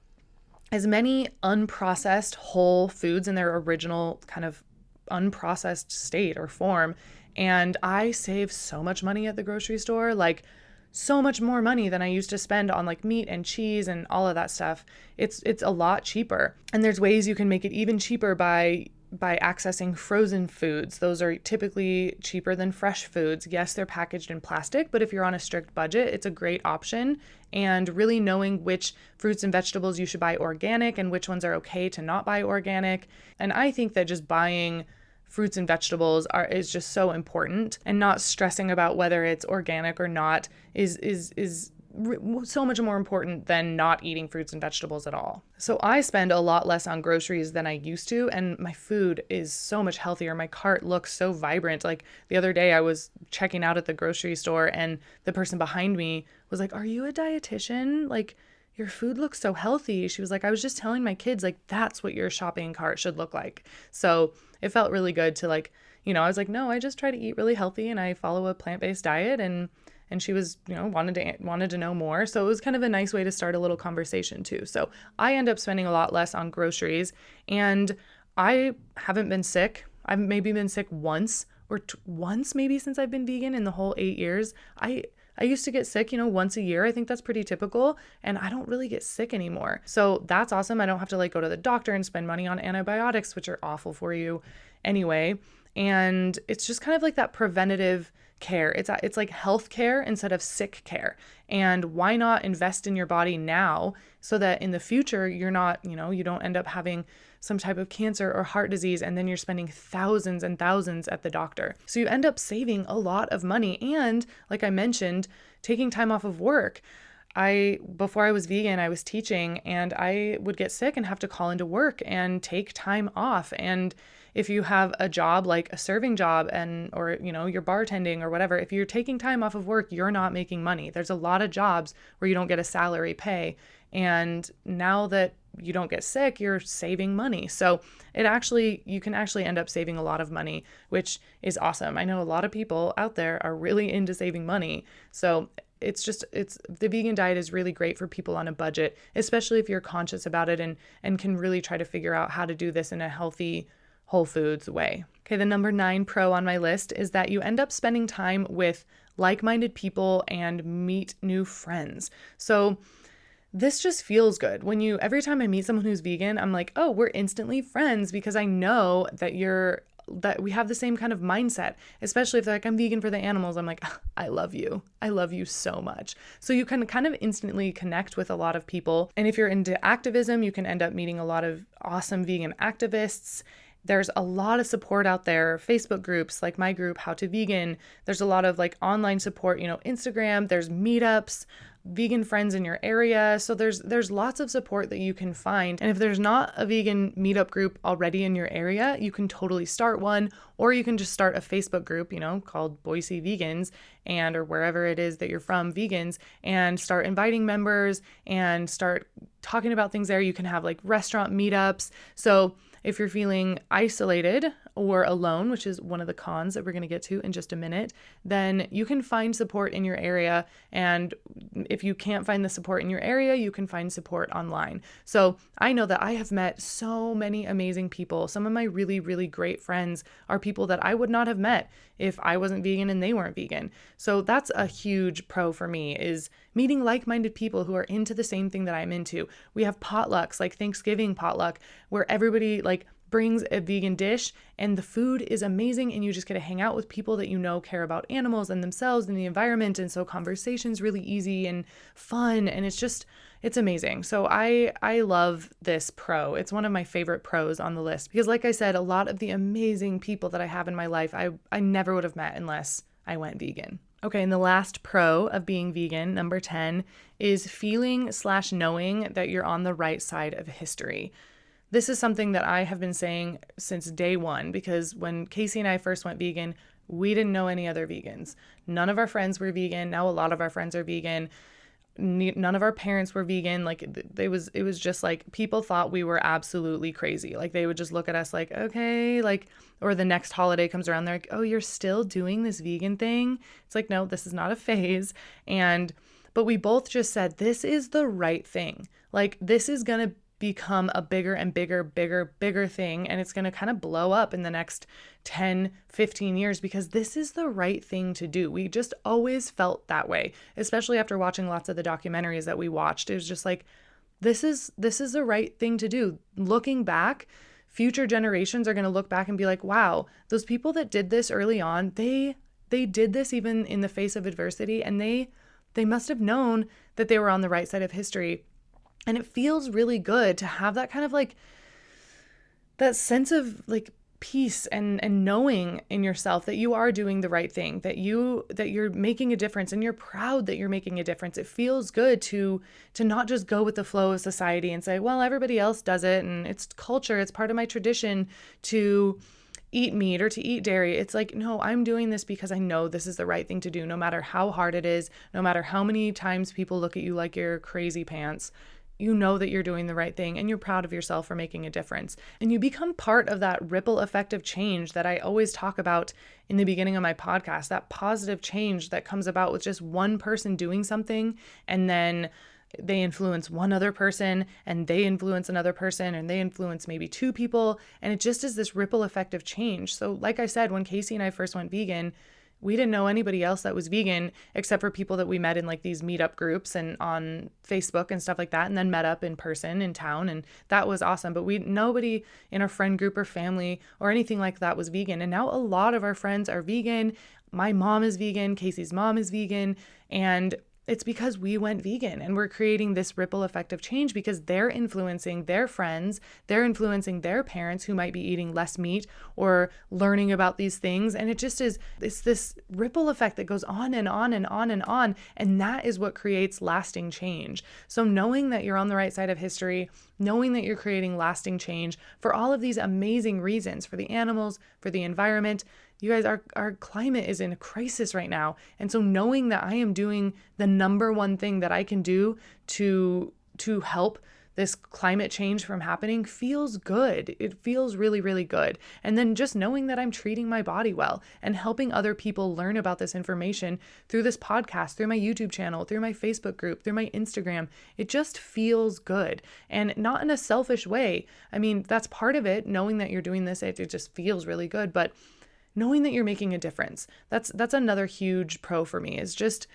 as many unprocessed whole foods in their original kind of unprocessed state or form. And I save so much money at the grocery store, like so much more money than I used to spend on like meat and cheese and all of that stuff. It's a lot cheaper. And there's ways you can make it even cheaper by accessing frozen foods. Those are typically cheaper than fresh foods. Yes, they're packaged in plastic, but if you're on a strict budget, it's a great option. And really knowing which fruits and vegetables you should buy organic and which ones are okay to not buy organic. And I think that just buying fruits and vegetables is just so important, and not stressing about whether it's organic or not is so much more important than not eating fruits and vegetables at all. So I spend a lot less on groceries than I used to, and my food is so much healthier. My cart looks so vibrant. Like the other day I was checking out at the grocery store and the person behind me was like, "Are you a dietitian? Like your food looks so healthy." She was like, "I was just telling my kids like that's what your shopping cart should look like." So it felt really good to I was like, "No, I just try to eat really healthy and I follow a plant-based diet." And she was, wanted to know more. So it was kind of a nice way to start a little conversation too. So I end up spending a lot less on groceries, and I haven't been sick. I've maybe been sick once maybe since I've been vegan in the whole 8 years. I used to get sick, once a year. I think that's pretty typical, and I don't really get sick anymore. So that's awesome. I don't have to go to the doctor and spend money on antibiotics, which are awful for you anyway. And it's just kind of like that preventative care. It's like health care instead of sick care. And why not invest in your body now so that in the future you're not, you don't end up having some type of cancer or heart disease and then you're spending thousands and thousands at the doctor. So you end up saving a lot of money. And like I mentioned, taking time off of work. Before I was vegan, I was teaching and I would get sick and have to call into work and take time off. And if you have a job like a serving job or you're bartending or whatever, if you're taking time off of work, you're not making money. There's a lot of jobs where you don't get a salary pay. And now that you don't get sick, you're saving money. So you can actually end up saving a lot of money, which is awesome. I know a lot of people out there are really into saving money. So the vegan diet is really great for people on a budget, especially if you're conscious about it and can really try to figure out how to do this in a healthy, whole foods way. Okay, the number 9 pro on my list is that you end up spending time with like-minded people and meet new friends. So this just feels good. Every time I meet someone who's vegan, I'm like, oh, we're instantly friends because I know that we have the same kind of mindset, especially if they're like, I'm vegan for the animals. I'm like, I love you. I love you so much. So you can kind of instantly connect with a lot of people. And if you're into activism, you can end up meeting a lot of awesome vegan activists. There's a lot of support out there, Facebook groups like my group, How to Vegan. There's a lot of online support, Instagram, there's meetups, vegan friends in your area. So there's lots of support that you can find. And if there's not a vegan meetup group already in your area, you can totally start one, or you can just start a Facebook group, called Boise Vegans or wherever it is that you're from, vegans, and start inviting members and start talking about things there. You can have restaurant meetups. So if you're feeling isolated or alone, which is one of the cons that we're going to get to in just a minute, then you can find support in your area. And if you can't find the support in your area, you can find support online. So I know that I have met so many amazing people. Some of my really, really great friends are people that I would not have met if I wasn't vegan and they weren't vegan. So that's a huge pro for me, is meeting like-minded people who are into the same thing that I'm into. We have potlucks, like Thanksgiving potluck, where everybody like brings a vegan dish and the food is amazing, and you just get to hang out with people that you know care about animals and themselves and the environment. And so conversation's really easy and fun, and it's amazing. So I love this pro. It's one of my favorite pros on the list because, like I said, a lot of the amazing people that I have in my life, I never would have met unless I went vegan. Okay, and the last pro of being vegan, number 10, is feeling/knowing that you're on the right side of history. This is something that I have been saying since day one, because when Casey and I first went vegan, we didn't know any other vegans. None of our friends were vegan. Now a lot of our friends are vegan. None of our parents were vegan. Like it was just like people thought we were absolutely crazy. Like they would just look at us like, okay, like, or the next holiday comes around, they're like, oh, you're still doing this vegan thing? It's like, no, this is not a phase. But we both just said, this is the right thing. Like this is going to become a bigger and bigger thing. And it's going to kind of blow up in the next 10, 15 years because this is the right thing to do. We just always felt that way, especially after watching lots of the documentaries that we watched. It was just like, this is the right thing to do. Looking back, future generations are going to look back and be like, wow, those people that did this early on, they did this even in the face of adversity. And they must have known that they were on the right side of history. And it feels really good to have that kind of like that sense of like peace and knowing in yourself that you are doing the right thing, that you're making a difference and you're proud that you're making a difference. It feels good to not just go with the flow of society and say, well, everybody else does it and it's culture, it's part of my tradition to eat meat or to eat dairy. It's like, no, I'm doing this because I know this is the right thing to do, no matter how hard it is, no matter how many times people look at you like you're crazy pants. You know that you're doing the right thing and you're proud of yourself for making a difference. And you become part of that ripple effect of change that I always talk about in the beginning of my podcast, that positive change that comes about with just one person doing something, and then they influence one other person and they influence another person and they influence maybe two people. And it just is this ripple effect of change. So like I said, when Casey and I first went vegan, we didn't know anybody else that was vegan except for people that we met in like these meetup groups and on Facebook and stuff like that, and then met up in person in town. And that was awesome. But nobody in our friend group or family or anything like that was vegan. And now a lot of our friends are vegan. My mom is vegan. Casey's mom is vegan. And it's because we went vegan, and we're creating this ripple effect of change because they're influencing their friends, they're influencing their parents who might be eating less meat or learning about these things. And it's this ripple effect that goes on and on and on and on. And that is what creates lasting change. So knowing that you're on the right side of history, knowing that you're creating lasting change for all of these amazing reasons, for the animals, for the environment. You guys, our climate is in a crisis right now. And so knowing that I am doing the number one thing that I can do to help this climate change from happening feels good. It feels really, really good. And then just knowing that I'm treating my body well and helping other people learn about this information through this podcast, through my YouTube channel, through my Facebook group, through my Instagram, it just feels good. And not in a selfish way. I mean, that's part of it. Knowing that you're doing this, it just feels really good. But knowing that you're making a difference, that's another huge pro for me, is just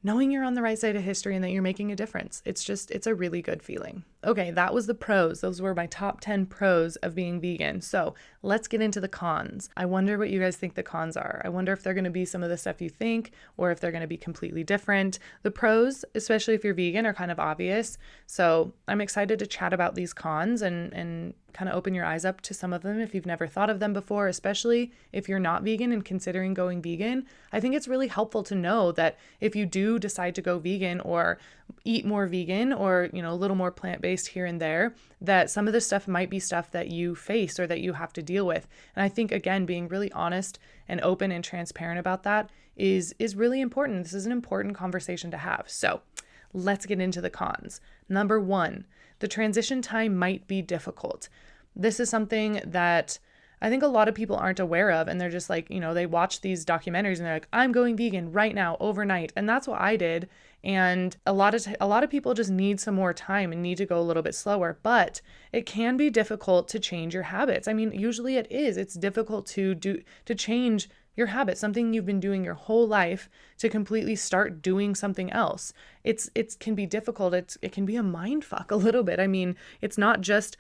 knowing you're on the right side of history and that you're making a difference. It's a really good feeling. Okay, that was the pros. Those were my top 10 pros of being vegan. So let's get into the cons. I wonder what you guys think the cons are. I wonder if they're going to be some of the stuff you think, or if they're going to be completely different. The pros, especially if you're vegan, are kind of obvious. So I'm excited to chat about these cons and kind of open your eyes up to some of them if you've never thought of them before, especially if you're not vegan and considering going vegan. I think it's really helpful to know that if you do decide to go vegan or eat more vegan or, a little more plant-based here and there, that some of this stuff might be stuff that you face or that you have to deal with. And I think, again, being really honest and open and transparent about that is really important. This is an important conversation to have. So let's get into the cons. Number 1, the transition time might be difficult. This is something that I think a lot of people aren't aware of, and they're just like, they watch these documentaries and they're like, I'm going vegan right now, overnight. And that's what I did. And a lot of people just need some more time and need to go a little bit slower, but it can be difficult to change your habits. I mean, usually it is. It's difficult to change your habit, something you've been doing your whole life, to completely start doing something else. It can be difficult. It can be a mind fuck a little bit. I mean, it's not just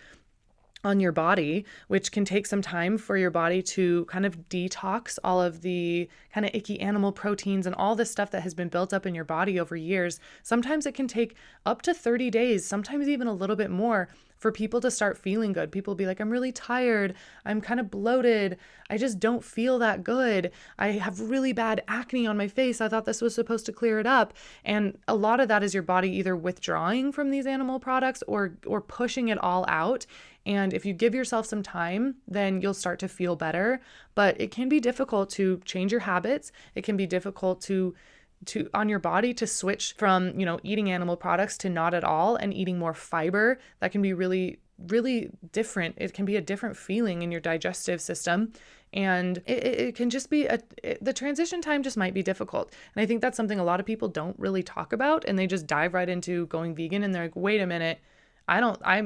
on your body, which can take some time for your body to kind of detox all of the kind of icky animal proteins and all this stuff that has been built up in your body over years. Sometimes it can take up to 30 days, sometimes even a little bit more, for people to start feeling good. People be like, I'm really tired. I'm kind of bloated. I just don't feel that good. I have really bad acne on my face. I thought this was supposed to clear it up. And a lot of that is your body either withdrawing from these animal products or pushing it all out. And if you give yourself some time, then you'll start to feel better. But it can be difficult to change your habits. It can be difficult to on your body to switch from, eating animal products to not at all and eating more fiber. That can be really, really different. It can be a different feeling in your digestive system. And it can just be the transition time just might be difficult. And I think that's something a lot of people don't really talk about, and they just dive right into going vegan and they're like, wait a minute,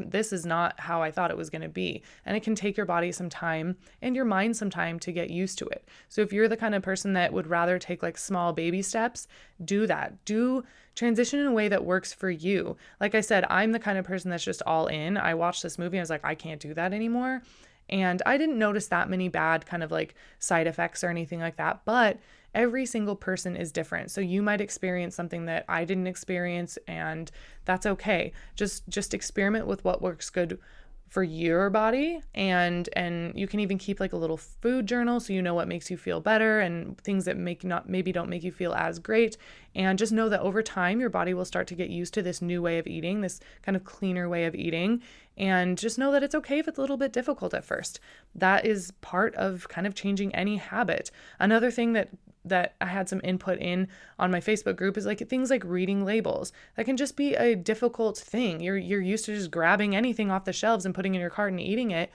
this is not how I thought it was going to be. And it can take your body some time and your mind some time to get used to it. So if you're the kind of person that would rather take like small baby steps, do that. Do transition in a way that works for you. Like I said, I'm the kind of person that's just all in. I watched this movie and I was like, I can't do that anymore. And I didn't notice that many bad kind of like side effects or anything like that, but every single person is different. So you might experience something that I didn't experience, and that's okay. Just experiment with what works good for your body, and you can even keep like a little food journal so you know what makes you feel better and things that maybe don't make you feel as great. And just know that over time your body will start to get used to this new way of eating, this kind of cleaner way of eating. And just know that it's okay if it's a little bit difficult at first. That is part of kind of changing any habit. Another thing that I had some input in on my Facebook group is like things like reading labels. That can just be a difficult thing. You're used to just grabbing anything off the shelves and putting it in your cart and eating it.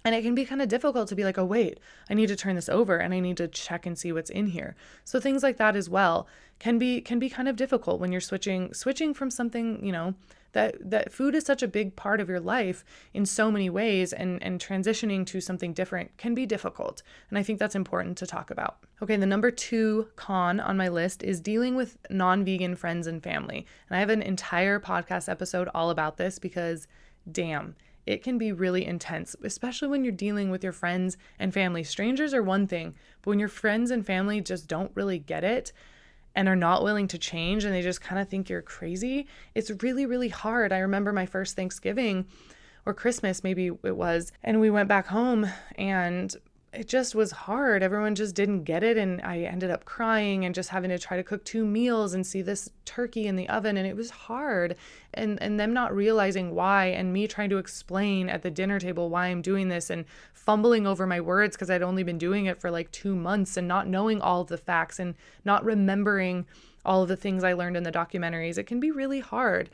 And it can be kind of difficult to be like, oh, wait, I need to turn this over and I need to check and see what's in here. So things like that as well can be kind of difficult when you're switching from something, that food is such a big part of your life in so many ways, and transitioning to something different can be difficult. And I think that's important to talk about. Okay, the number 2 con on my list is dealing with non-vegan friends and family. And I have an entire podcast episode all about this because, damn, it can be really intense, especially when you're dealing with your friends and family. Strangers are one thing, but when your friends and family just don't really get it and are not willing to change and they just kind of think you're crazy, it's really, really hard. I remember my first Thanksgiving or Christmas, maybe it was, and we went back home and it just was hard. Everyone just didn't get it. And I ended up crying and just having to try to cook 2 meals and see this turkey in the oven. And it was hard. And them not realizing why, and me trying to explain at the dinner table why I'm doing this and fumbling over my words because I'd only been doing it for like 2 months and not knowing all of the facts and not remembering all of the things I learned in the documentaries. It can be really hard,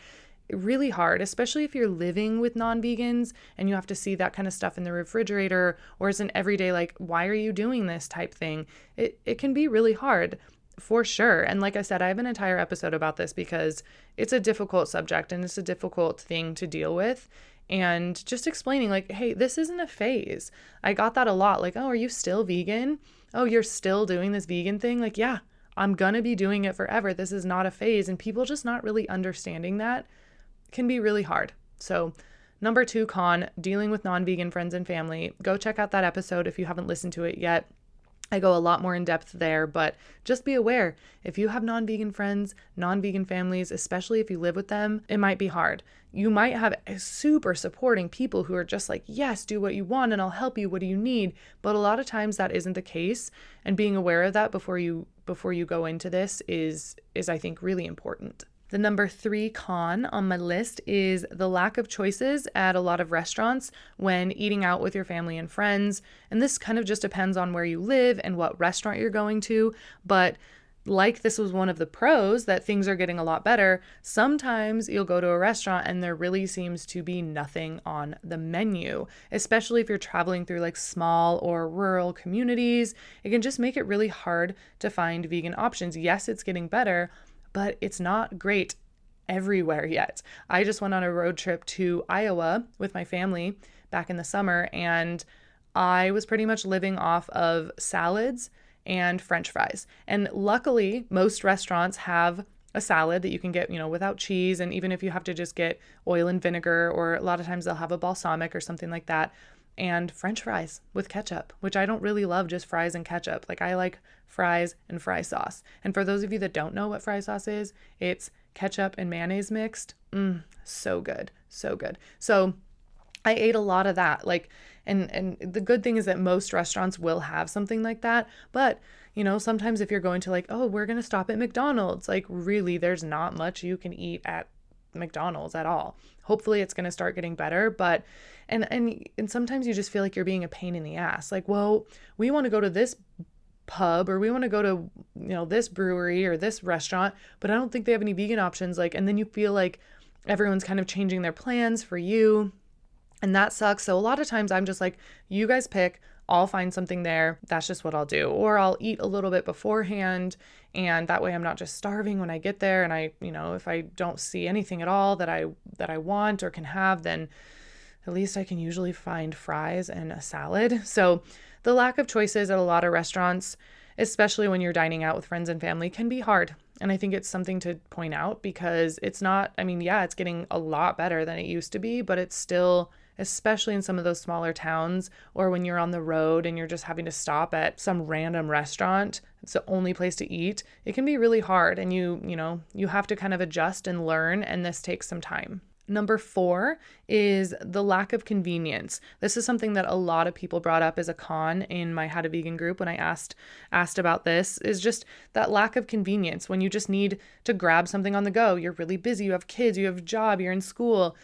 especially if you're living with non-vegans and you have to see that kind of stuff in the refrigerator, or it's an everyday, like, why are you doing this type thing? It can be really hard for sure. And like I said, I have an entire episode about this because it's a difficult subject and it's a difficult thing to deal with. And just explaining like, hey, this isn't a phase. I got that a lot. Like, oh, are you still vegan? Oh, you're still doing this vegan thing? Like, yeah, I'm gonna be doing it forever. This is not a phase. And people just not really understanding that can be really hard. So number 2 con, dealing with non-vegan friends and family. Go check out that episode if you haven't listened to it yet. I go a lot more in depth there, but just be aware, if you have non-vegan friends, non-vegan families, especially if you live with them, it might be hard. You might have super supporting people who are just like, yes, do what you want and I'll help you. What do you need? But a lot of times that isn't the case. And being aware of that before you go into this is I think really important. The number 3 con on my list is the lack of choices at a lot of restaurants when eating out with your family and friends. And this kind of just depends on where you live and what restaurant you're going to. But like this was one of the pros that things are getting a lot better, sometimes you'll go to a restaurant and there really seems to be nothing on the menu, especially if you're traveling through like small or rural communities. It can just make it really hard to find vegan options. Yes, it's getting better, but it's not great everywhere yet. I just went on a road trip to Iowa with my family back in the summer, and I was pretty much living off of salads and French fries. And luckily, most restaurants have a salad that you can get, without cheese. And even if you have to just get oil and vinegar, or a lot of times they'll have a balsamic or something like that, and French fries with ketchup, which I don't really love just fries and ketchup. Like, I like fries and fry sauce. And for those of you that don't know what fry sauce is, it's ketchup and mayonnaise mixed. So good. So good. So I ate a lot of that. And the good thing is that most restaurants will have something like that. But, sometimes if you're going to we're going to stop at McDonald's, really, there's not much you can eat at McDonald's at all. Hopefully it's going to start getting better. But, and sometimes you just feel like you're being a pain in the ass. We want to go to this pub, or we want to go to, this brewery or this restaurant, but I don't think they have any vegan options. And then you feel like everyone's kind of changing their plans for you. And that sucks. So a lot of times I'm just like, you guys pick, I'll find something there. That's just what I'll do. Or I'll eat a little bit beforehand. And that way I'm not just starving when I get there. And if I don't see anything at all that I want or can have, then at least I can usually find fries and a salad. So the lack of choices at a lot of restaurants, especially when you're dining out with friends and family, can be hard. And I think it's something to point out, because it's not, it's getting a lot better than it used to be, but it's still, especially in some of those smaller towns, or when you're on the road and you're just having to stop at some random restaurant, it's the only place to eat, it can be really hard. And you have to kind of adjust and learn, and this takes some time. Number 4 is the lack of convenience. This is something that a lot of people brought up as a con in my How to Vegan group when I asked about this, is just that lack of convenience. When you just need to grab something on the go, you're really busy, you have kids, you have a job, you're in school,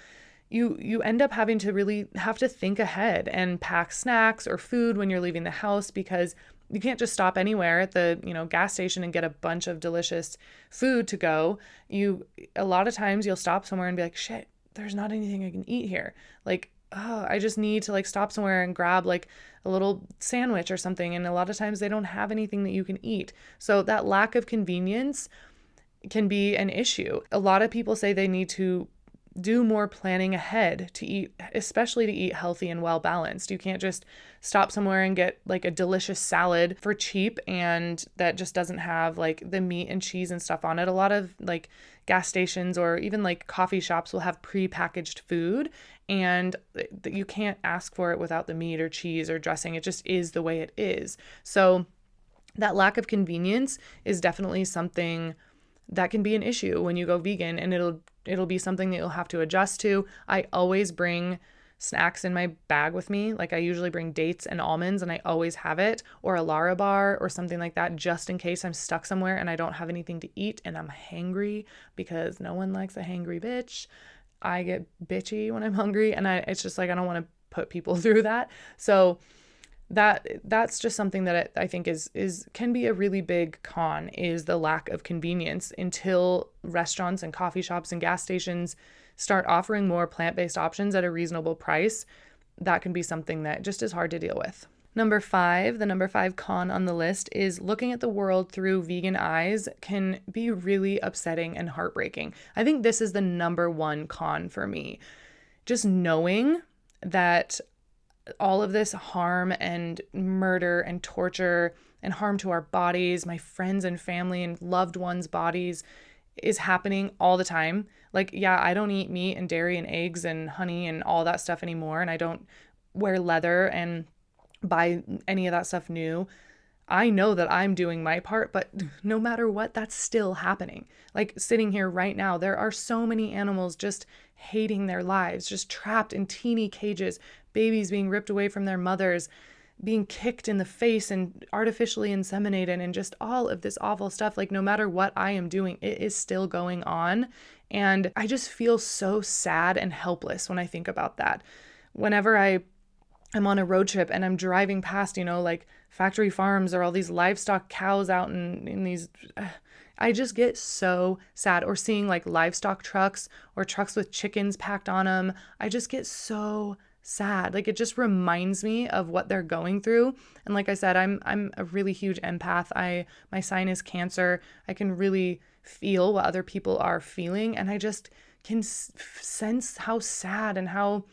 you end up having to really have to think ahead and pack snacks or food when you're leaving the house, because you can't just stop anywhere at the, gas station and get a bunch of delicious food to go. A lot of times you'll stop somewhere and be like, shit, there's not anything I can eat here. I just need to stop somewhere and grab a little sandwich or something. And a lot of times they don't have anything that you can eat. So that lack of convenience can be an issue. A lot of people say they need to do more planning ahead to eat, especially to eat healthy and well balanced. You can't just stop somewhere and get a delicious salad for cheap, and that just doesn't have the meat and cheese and stuff on it. A lot of gas stations or even coffee shops will have pre-packaged food, and you can't ask for it without the meat or cheese or dressing. It just is the way it is. So that lack of convenience is definitely something that can be an issue when you go vegan, and it'll be something that you'll have to adjust to. I always bring snacks in my bag with me. I usually bring dates and almonds, and I always have it, or a Lara bar or something like that, just in case I'm stuck somewhere and I don't have anything to eat and I'm hangry, because no one likes a hangry bitch. I get bitchy when I'm hungry, and it's just I don't want to put people through that. So that's just something that I think can be a really big con, is the lack of convenience. Until restaurants and coffee shops and gas stations start offering more plant-based options at a reasonable price, that can be something that just is hard to deal with. Number 5, the number 5 con on the list is looking at the world through vegan eyes can be really upsetting and heartbreaking. I think this is the number 1 con for me. Just knowing that all of this harm and murder and torture and harm to our bodies, my friends and family and loved ones' bodies, is happening all the time. I don't eat meat and dairy and eggs and honey and all that stuff anymore, and I don't wear leather and buy any of that stuff new. I know that I'm doing my part, but no matter what, that's still happening. Sitting here right now, there are so many animals just hating their lives, just trapped in teeny cages, babies being ripped away from their mothers, being kicked in the face and artificially inseminated, and just all of this awful stuff. No matter what I am doing, it is still going on. And I just feel so sad and helpless when I think about that. Whenever I'm on a road trip and I'm driving past, factory farms or all these livestock cows out in these, I just get so sad. Or seeing like livestock trucks or trucks with chickens packed on them. I just get so sad. Like, it just reminds me of what they're going through. And like I said, I'm a really huge empath. My sign is Cancer. I can really feel what other people are feeling, and I just can sense how sad and how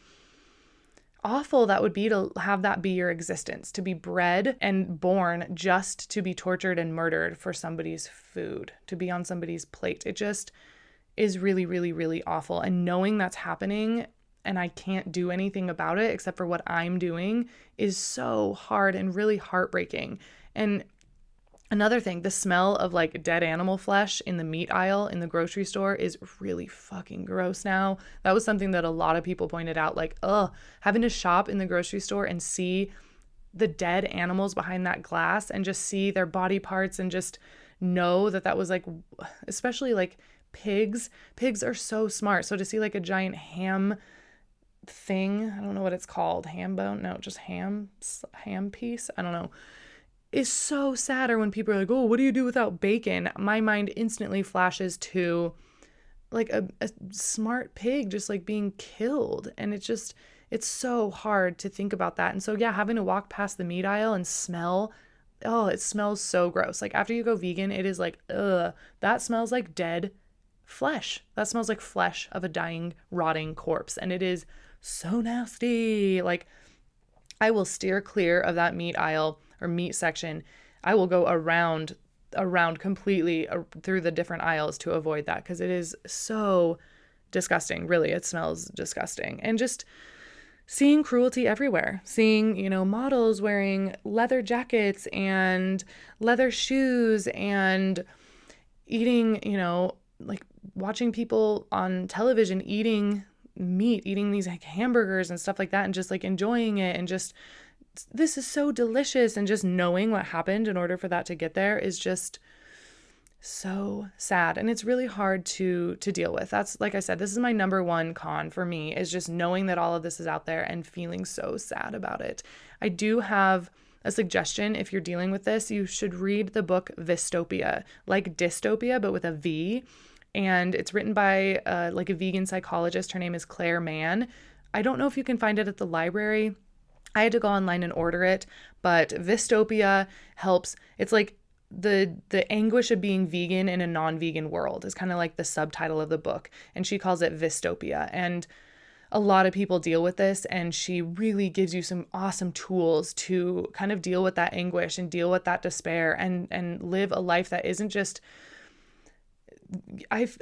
awful that would be to have that be your existence, to be bred and born just to be tortured and murdered for somebody's food, to be on somebody's plate. It just is really, really, really awful. And knowing that's happening and I can't do anything about it except for what I'm doing is so hard and really heartbreaking. And another thing, the smell of like dead animal flesh in the meat aisle in the grocery store is really fucking gross now. That was something that a lot of people pointed out, like, having to shop in the grocery store and see the dead animals behind that glass and just see their body parts and just know that was like, especially like pigs. Pigs are so smart. So to see like a giant ham thing, I don't know what it's called, ham bone? No, just ham piece. I don't know. Is so sad. Or when people are like, oh, what do you do without bacon? My mind instantly flashes to like a smart pig just like being killed. And it's so hard to think about that. And so yeah, having to walk past the meat aisle and smell, it smells so gross. Like after you go vegan, it is like, that smells like dead flesh. That smells like flesh of a dying, rotting corpse. And it is so nasty. Like, I will steer clear of that meat aisle or meat section. I will go around completely through the different aisles to avoid that, because it is so disgusting. Really, it smells disgusting. And just seeing cruelty everywhere, seeing, models wearing leather jackets and leather shoes and eating, like watching people on television eating meat, eating these like hamburgers and stuff like that, and just like enjoying it, and just, this is so delicious. And just knowing what happened in order for that to get there is just so sad. And it's really hard to deal with. That's, like I said, this is my number one con for me, is just knowing that all of this is out there and feeling so sad about it. I do have a suggestion. If you're dealing with this, you should read the book Vistopia, like dystopia, but with a V. And it's written by like a vegan psychologist. Her name is Claire Mann. I don't know if you can find it at the library. I had to go online and order it, but Vistopia helps. It's like the anguish of being vegan in a non-vegan world is kind of like the subtitle of the book. And she calls it Vistopia. And a lot of people deal with this, and she really gives you some awesome tools to kind of deal with that anguish and deal with that despair and live a life that isn't just,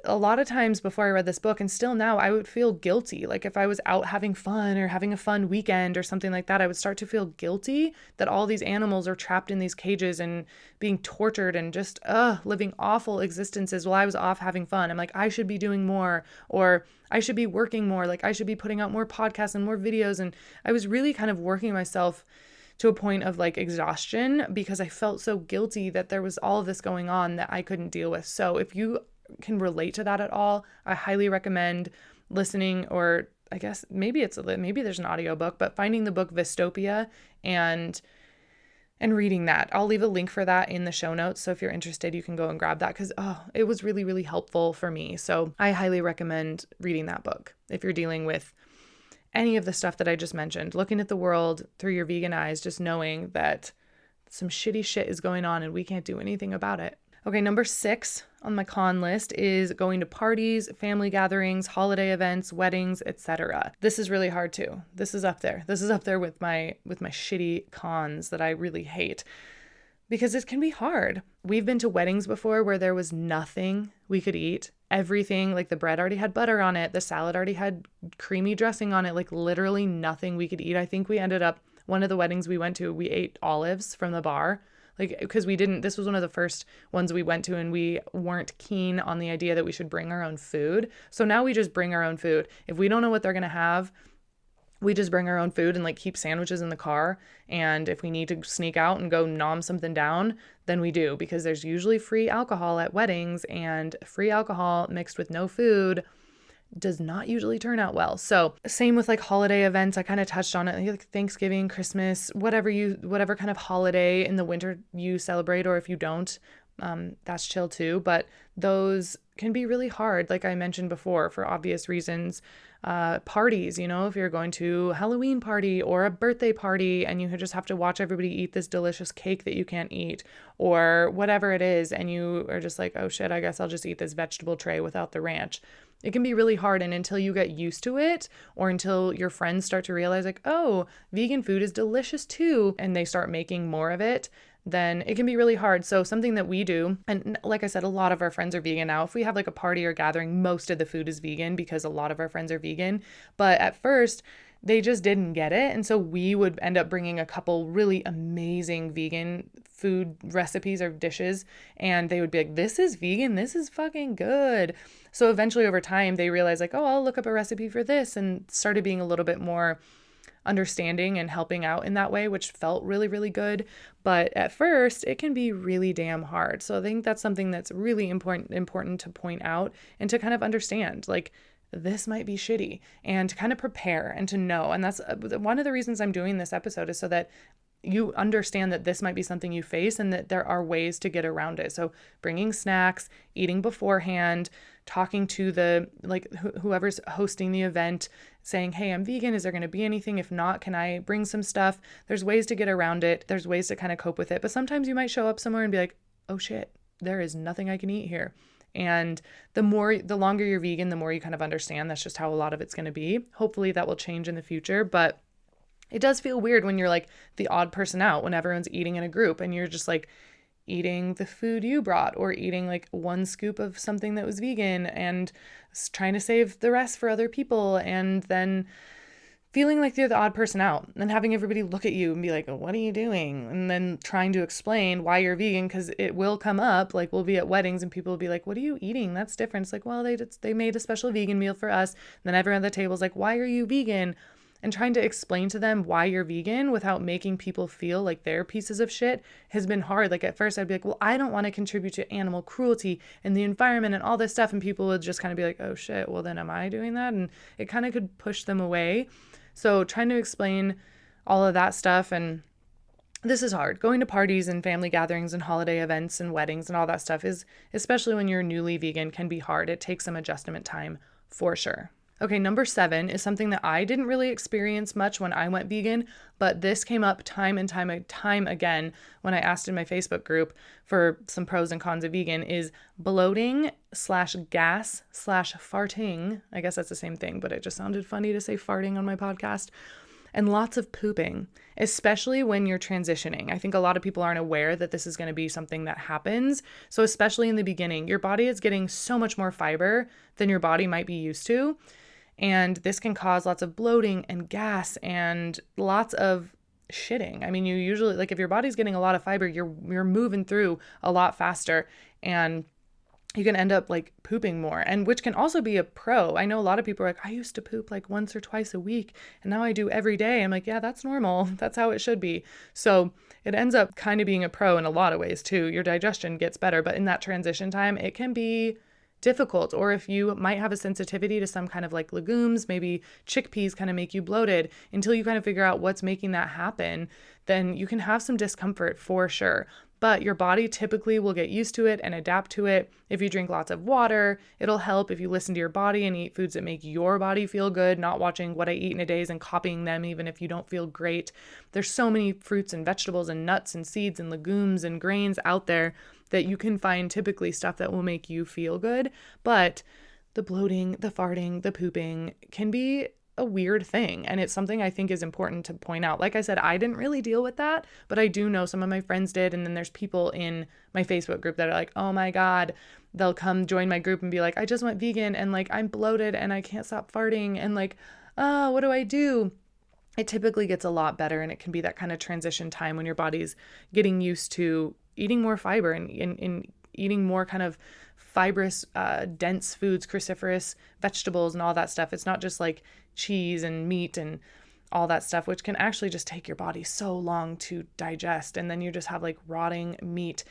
a lot of times before I read this book, and still now, I would feel guilty. Like if I was out having fun or having a fun weekend or something like that, I would start to feel guilty that all these animals are trapped in these cages and being tortured and just living awful existences while I was off having fun. I'm like, I should be doing more, or I should be working more. Like I should be putting out more podcasts and more videos. And I was really kind of working myself to a point of like exhaustion, because I felt so guilty that there was all of this going on that I couldn't deal with. So if you can relate to that at all, I highly recommend listening, or I guess maybe there's an audiobook, but finding the book Vistopia and reading that. I'll leave a link for that in the show notes. So if you're interested, you can go and grab that, because it was really, really helpful for me. So I highly recommend reading that book if you're dealing with any of the stuff that I just mentioned, looking at the world through your vegan eyes, just knowing that some shitty shit is going on and we can't do anything about it. Okay, number 6 on my con list is going to parties, family gatherings, holiday events, weddings, etc. This is really hard too. This is up there. This is up there with my shitty cons that I really hate, because it can be hard. We've been to weddings before where there was nothing we could eat. Everything, like the bread already had butter on it, the salad already had creamy dressing on it, like literally nothing we could eat. I think we ended up, one of the weddings we went to, we ate olives from the bar. Like, because this was one of the first ones we went to, and we weren't keen on the idea that we should bring our own food. So now we just bring our own food. If we don't know what they're going to have, we just bring our own food and like keep sandwiches in the car. And if we need to sneak out and go nom something down, then we do, because there's usually free alcohol at weddings, and free alcohol mixed with no food does not usually turn out well. So same with like holiday events. I kind of touched on it, like Thanksgiving, Christmas, whatever kind of holiday in the winter you celebrate, or if you don't, that's chill too. But those can be really hard, like I mentioned before, for obvious reasons. Parties, if you're going to a Halloween party or a birthday party and you just have to watch everybody eat this delicious cake that you can't eat, or whatever it is, and you are just like, oh shit, I guess I'll just eat this vegetable tray without the ranch. It can be really hard. And until you get used to it, or until your friends start to realize like, oh, vegan food is delicious too, and they start making more of it, then it can be really hard. So something that we do, and like I said, a lot of our friends are vegan now. If we have like a party or gathering, most of the food is vegan because a lot of our friends are vegan. But at first, they just didn't get it. And so we would end up bringing a couple really amazing vegan food recipes or dishes. And they would be like, this is vegan. This is fucking good. So eventually over time, they realized like, oh, I'll look up a recipe for this, and started being a little bit more understanding and helping out in that way, which felt really, really good. But at first, it can be really damn hard. So I think that's something that's really important to point out and to kind of understand, like, this might be shitty, and to kind of prepare and to know. And that's one of the reasons I'm doing this episode, is so that you understand that this might be something you face and that there are ways to get around it. So bringing snacks, eating beforehand, talking to the, like, whoever's hosting the event, saying, hey, I'm vegan. Is there going to be anything? If not, can I bring some stuff? There's ways to get around it. There's ways to kind of cope with it. But sometimes you might show up somewhere and be like, oh shit, there is nothing I can eat here. And the longer you're vegan, the more you kind of understand that's just how a lot of it's going to be. Hopefully that will change in the future. But it does feel weird when you're like the odd person out, when everyone's eating in a group and you're just like eating the food you brought, or eating like one scoop of something that was vegan and trying to save the rest for other people, and then feeling like you're the odd person out and having everybody look at you and be like, oh, what are you doing? And then trying to explain why you're vegan, because it will come up. Like, we'll be at weddings and people will be like, what are you eating? That's different. It's like, well, they made a special vegan meal for us. And then everyone at the table is like, why are you vegan? And trying to explain to them why you're vegan without making people feel like they're pieces of shit has been hard. Like, at first I'd be like, well, I don't want to contribute to animal cruelty and the environment and all this stuff. And people would just kind of be like, oh shit, well then am I doing that? And it kind of could push them away. So trying to explain all of that stuff, and this is hard. Going to parties and family gatherings and holiday events and weddings and all that stuff is, especially when you're newly vegan, can be hard. It takes some adjustment time for sure. Okay, number 7 is something that I didn't really experience much when I went vegan, but this came up time and time again when I asked in my Facebook group for some pros and cons of vegan, is bloating/gas/farting. I guess that's the same thing, but it just sounded funny to say farting on my podcast. And lots of pooping, especially when you're transitioning. I think a lot of people aren't aware that this is going to be something that happens. So especially in the beginning, your body is getting so much more fiber than your body might be used to. And this can cause lots of bloating and gas and lots of shitting. I mean, you usually, like, if your body's getting a lot of fiber, you're moving through a lot faster, and you can end up like pooping more, and which can also be a pro. I know a lot of people are like, I used to poop like once or twice a week and now I do every day. I'm like, yeah, that's normal. That's how it should be. So it ends up kind of being a pro in a lot of ways too. Your digestion gets better, but in that transition time, it can be difficult. Or if you might have a sensitivity to some kind of like legumes, maybe chickpeas kind of make you bloated, until you kind of figure out what's making that happen, then you can have some discomfort for sure. But your body typically will get used to it and adapt to it. If you drink lots of water, it'll help. If you listen to your body and eat foods that make your body feel good, not watching what I eat in a day and copying them even if you don't feel great. There's so many fruits and vegetables and nuts and seeds and legumes and grains out there that you can find typically stuff that will make you feel good. But the bloating, the farting, the pooping can be a weird thing. And it's something I think is important to point out. Like I said, I didn't really deal with that, but I do know some of my friends did. And then there's people in my Facebook group that are like, oh my God, they'll come join my group and be like, I just went vegan and like I'm bloated and I can't stop farting and like, what do I do? It typically gets a lot better, and it can be that kind of transition time when your body's getting used to eating more fiber and eating more kind of fibrous, dense foods, cruciferous vegetables and all that stuff. It's not just like cheese and meat and all that stuff, which can actually just take your body so long to digest. And then you just have like rotting meat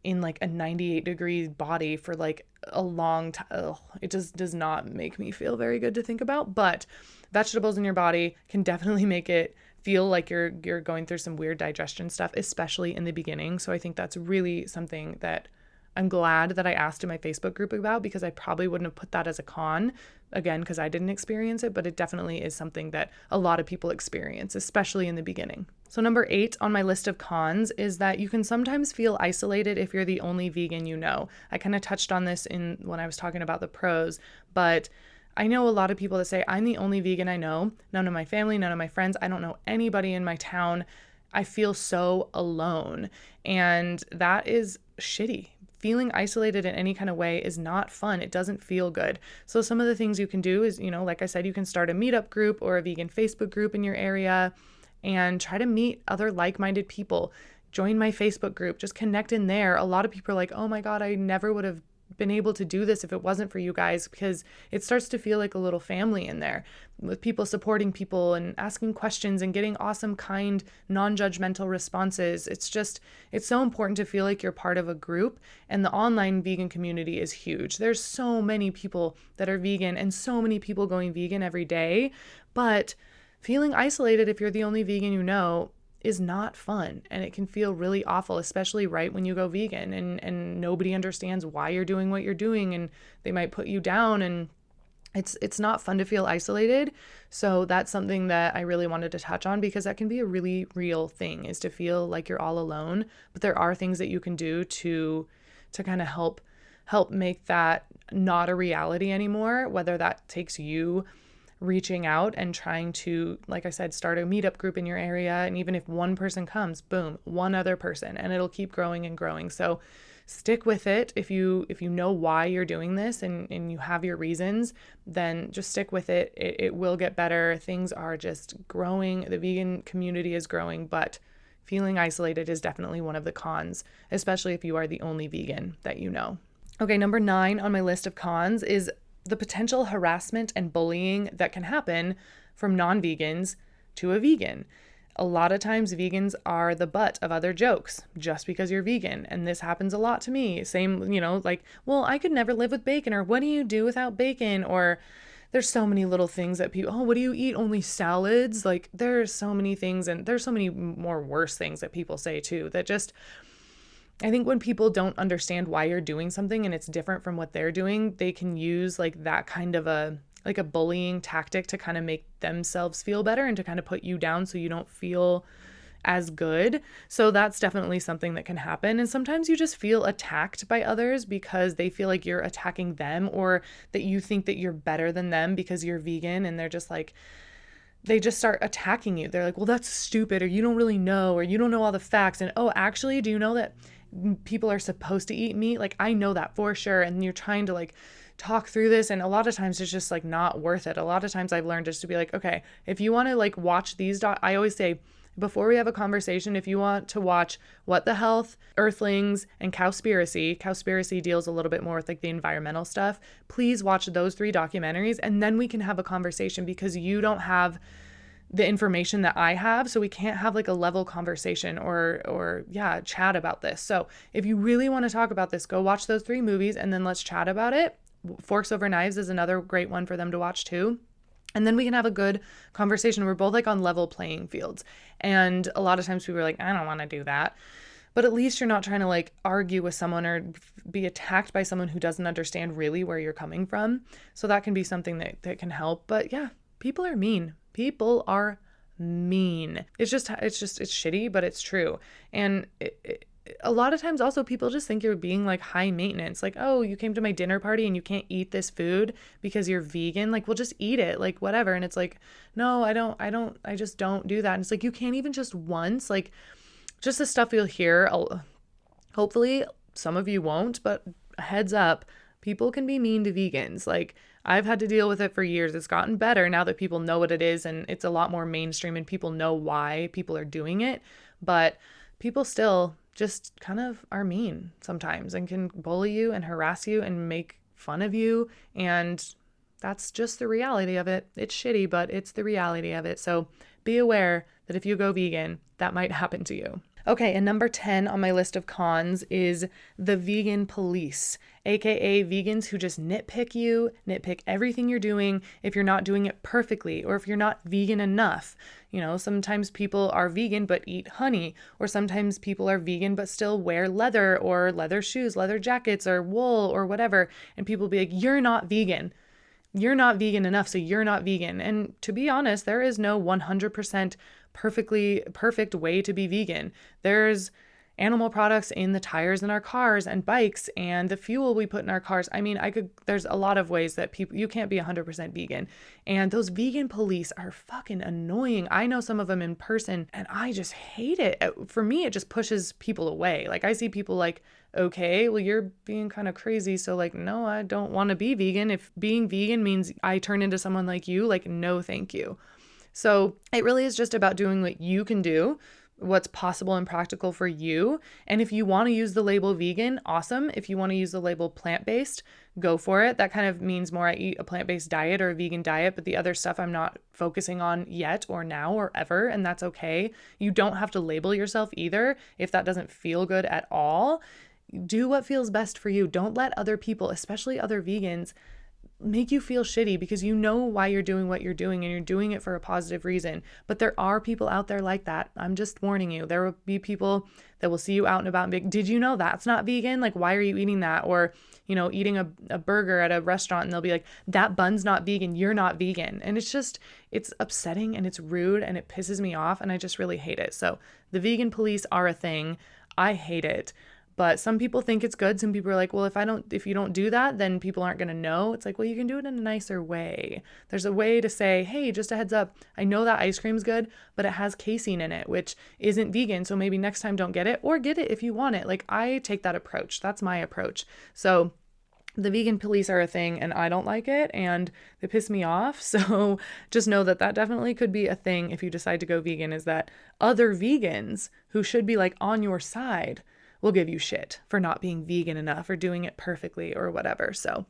in like a 98-degree body for like a long time. It just does not make me feel very good to think about. But vegetables in your body can definitely make it feel like you're going through some weird digestion stuff, especially in the beginning. So I think that's really something that I'm glad that I asked in my Facebook group about, because I probably wouldn't have put that as a con, again, because I didn't experience it, but it definitely is something that a lot of people experience, especially in the beginning. So number 8 on my list of cons is that you can sometimes feel isolated if you're the only vegan you know. I kind of touched on this when I was talking about the pros, but I know a lot of people that say, I'm the only vegan I know. None of my family, none of my friends. I don't know anybody in my town. I feel so alone. And that is shitty. Feeling isolated in any kind of way is not fun. It doesn't feel good. So some of the things you can do is, like I said, you can start a meetup group or a vegan Facebook group in your area and try to meet other like-minded people. Join my Facebook group, just connect in there. A lot of people are like, oh my God, I never would have been able to do this if it wasn't for you guys, because it starts to feel like a little family in there with people supporting people and asking questions and getting awesome, kind, non-judgmental responses. It's so important to feel like you're part of a group, and the online vegan community is huge. There's so many people that are vegan and so many people going vegan every day, but feeling isolated if you're the only vegan you know is not fun, and it can feel really awful, especially right when you go vegan and nobody understands why you're doing what you're doing, and they might put you down, and it's not fun to feel isolated. So that's something that I really wanted to touch on, because that can be a really real thing, is to feel like you're all alone. But there are things that you can do to kind of help make that not a reality anymore, whether that takes you reaching out and trying to, like I said, start a meetup group in your area. And even if one person comes, boom, one other person, and it'll keep growing and growing. So stick with it. If you know why you're doing this and you have your reasons, then just stick with it. It will get better. Things are just growing. The vegan community is growing, but feeling isolated is definitely one of the cons, especially if you are the only vegan that you know. Okay, number 9 on my list of cons is the potential harassment and bullying that can happen from non-vegans to a vegan. A lot of times vegans are the butt of other jokes just because you're vegan. And this happens a lot to me. Same, like, well, I could never live with bacon, or what do you do without bacon? Or there's so many little things that people, what do you eat? Only salads? Like, there's so many things, and there's so many more worse things that people say too, that just, I think when people don't understand why you're doing something and it's different from what they're doing, they can use like that kind of a bullying tactic to kind of make themselves feel better and to kind of put you down so you don't feel as good. So that's definitely something that can happen. And sometimes you just feel attacked by others because they feel like you're attacking them, or that you think that you're better than them because you're vegan, and they're just like, they just start attacking you. They're like, well, that's stupid, or you don't really know, or you don't know all the facts. And, oh, actually, do you know that people are supposed to eat meat? Like, I know that for sure. And you're trying to like talk through this. And a lot of times it's just like not worth it. A lot of times I've learned just to be like, okay, if you want to like watch these, I always say, before we have a conversation, if you want to watch What the Health, Earthlings, and Cowspiracy deals a little bit more with like the environmental stuff, please watch those 3 documentaries, and then we can have a conversation, because you don't have the information that I have, so we can't have like a level conversation or chat about this. So if you really want to talk about this, go watch those 3 movies and then let's chat about it. Forks Over Knives is another great one for them to watch too. And then we can have a good conversation. We're both like on level playing fields. And a lot of times people are like, I don't want to do that. But at least you're not trying to like argue with someone or be attacked by someone who doesn't understand really where you're coming from. So that can be something that can help. But yeah, people are mean. People are mean. It's shitty, but it's true. And a lot of times also people just think you're being like high maintenance. Like, oh, you came to my dinner party and you can't eat this food because you're vegan. Like, well, just eat it, like whatever. And it's like, no, I just don't do that. And it's like, you can't even just once, like just the stuff you'll hear. Hopefully some of you won't, but heads up, people can be mean to vegans. Like, I've had to deal with it for years. It's gotten better now that people know what it is and it's a lot more mainstream and people know why people are doing it. But people still just kind of are mean sometimes and can bully you and harass you and make fun of you. And that's just the reality of it. It's shitty, but it's the reality of it. So be aware that if you go vegan, that might happen to you. Okay, and number 10 on my list of cons is the vegan police, aka vegans who just nitpick everything you're doing if you're not doing it perfectly or if you're not vegan enough. You know, sometimes people are vegan but eat honey, or sometimes people are vegan but still wear leather or leather shoes, leather jackets, or wool or whatever, and people be like, you're not vegan. You're not vegan enough, so you're not vegan. And to be honest, there is no 100% perfect way to be vegan. There's animal products in the tires in our cars and bikes and the fuel we put in our cars. I mean, there's a lot of ways that you can't be 100% vegan. And those vegan police are fucking annoying. I know some of them in person and I just hate it. For me, it just pushes people away. Like I see people like, okay, well, you're being kind of crazy. So like, no, I don't want to be vegan. If being vegan means I turn into someone like you, like, no, thank you. So it really is just about doing what you can do, what's possible and practical for you. And if you want to use the label vegan, awesome. If you want to use the label plant-based, go for it. That kind of means more I eat a plant-based diet or a vegan diet, but the other stuff I'm not focusing on yet or now or ever, and that's okay. You don't have to label yourself either if that doesn't feel good at all. Do what feels best for you. Don't let other people, especially other vegans, make you feel shitty because you know why you're doing what you're doing and you're doing it for a positive reason. But there are people out there like that. I'm just warning you. There will be people that will see you out and about and be like, did you know that's not vegan? Like, why are you eating that? Or, you know, eating a burger at a restaurant and they'll be like, that bun's not vegan. You're not vegan. And it's upsetting and it's rude and it pisses me off and I just really hate it. So the vegan police are a thing. I hate it. But some people think it's good. Some people are like, well, if you don't do that, then people aren't going to know. It's like, well, you can do it in a nicer way. There's a way to say, hey, just a heads up. I know that ice cream's good, but it has casein in it, which isn't vegan. So maybe next time don't get it, or get it if you want it. Like, I take that approach. That's my approach. So the vegan police are a thing and I don't like it and they piss me off. So just know that definitely could be a thing if you decide to go vegan, is that other vegans who should be like on your side will give you shit for not being vegan enough or doing it perfectly or whatever. So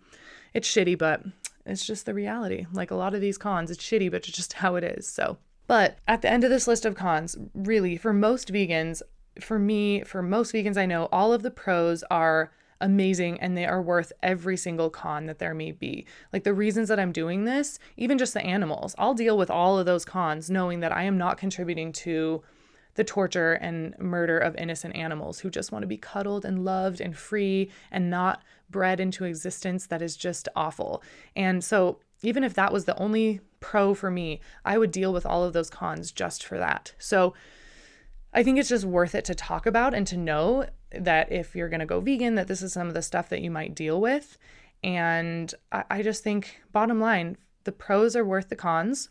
it's shitty, but it's just the reality. Like a lot of these cons, it's shitty, but it's just how it is. So, but at the end of this list of cons, really, for most vegans, for most vegans I know, all of the pros are amazing and they are worth every single con that there may be. Like the reasons that I'm doing this, even just the animals, I'll deal with all of those cons knowing that I am not contributing to the torture and murder of innocent animals who just want to be cuddled and loved and free and not bred into existence that is just awful. And so even if that was the only pro for me, I would deal with all of those cons just for that. So I think it's just worth it to talk about and to know that if you're going to go vegan, that this is some of the stuff that you might deal with. And I just think, bottom line, the pros are worth the cons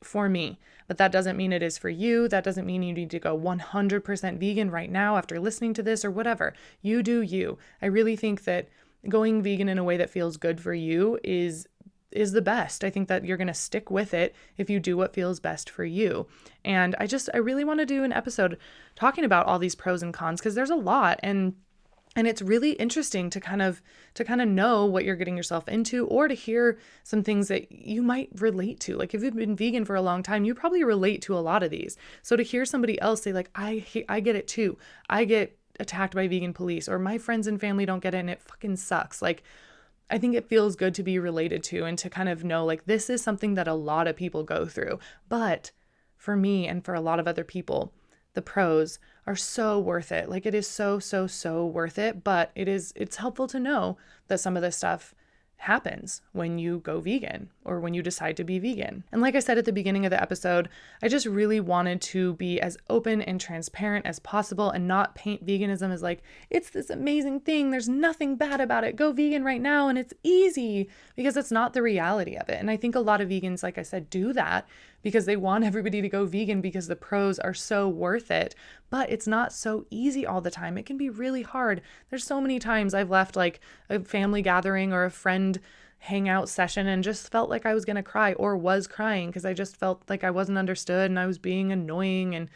for me. But that doesn't mean it is for you. That doesn't mean you need to go 100% vegan right now after listening to this or whatever. You do you. I really think that going vegan in a way that feels good for you is the best. I think that you're going to stick with it if you do what feels best for you. And I really want to do an episode talking about all these pros and cons because there's a lot, and it's really interesting to kind of know what you're getting yourself into, or to hear some things that you might relate to. Like if you've been vegan for a long time, you probably relate to a lot of these. So to hear somebody else say like, I get it too. I get attacked by vegan police, or my friends and family don't get it and it fucking sucks. Like, I think it feels good to be related to and to kind of know like this is something that a lot of people go through. But for me and for a lot of other people, the pros are so worth it. Like it is so worth it, but it's helpful to know that some of this stuff happens when you go vegan or when you decide to be vegan. And like I said at the beginning of the episode, I just really wanted to be as open and transparent as possible and not paint veganism as like, it's this amazing thing. There's nothing bad about it. Go vegan right now and it's easy, because it's not the reality of it. And I think a lot of vegans, like I said, do that because they want everybody to go vegan because the pros are so worth it. But it's not so easy all the time. It can be really hard. There's so many times I've left like a family gathering or a friend hangout session and just felt like I was going to cry or was crying because I just felt like I wasn't understood and I was being annoying. And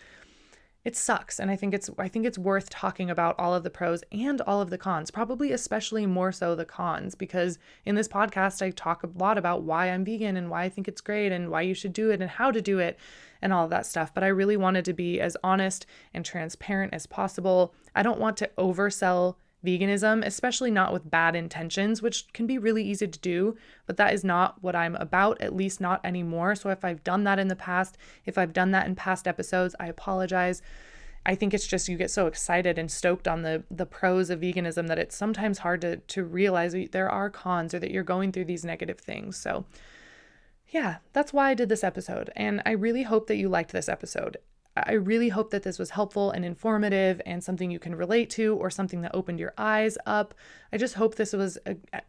it sucks. And I think it's worth talking about all of the pros and all of the cons, probably especially more so the cons, because in this podcast, I talk a lot about why I'm vegan and why I think it's great and why you should do it and how to do it and all of that stuff. But I really wanted to be as honest and transparent as possible. I don't want to oversell veganism, especially not with bad intentions, which can be really easy to do, but that is not what I'm about, at least not anymore. So if I've done that in the past, if I've done that in past episodes, I apologize. I think it's just you get so excited and stoked on the pros of veganism that it's sometimes hard to realize that there are cons or that you're going through these negative things. So yeah, that's why I did this episode. And I really hope that you liked this episode. I really hope that this was helpful and informative and something you can relate to or something that opened your eyes up. I just hope this was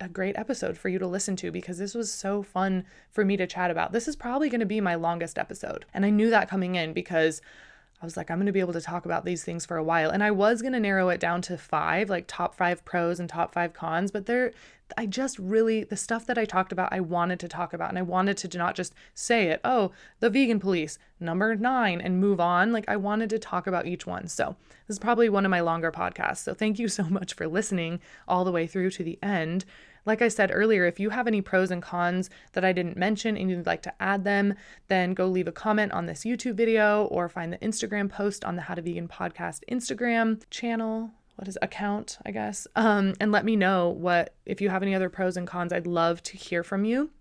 a great episode for you to listen to because this was so fun for me to chat about. This is probably going to be my longest episode. And I knew that coming in because I was like, I'm going to be able to talk about these things for a while. And I was going to narrow it down to 5, like top 5 pros and top 5 cons, but the stuff that I talked about, I wanted to talk about, and I wanted to not just say it, oh, the vegan police, number 9, and move on. Like I wanted to talk about each one. So this is probably one of my longer podcasts. So thank you so much for listening all the way through to the end. Like I said earlier, if you have any pros and cons that I didn't mention and you'd like to add them, then go leave a comment on this YouTube video or find the Instagram post on the How to Vegan Podcast Instagram channel. Account, I guess. And let me know if you have any other pros and cons. I'd love to hear from you.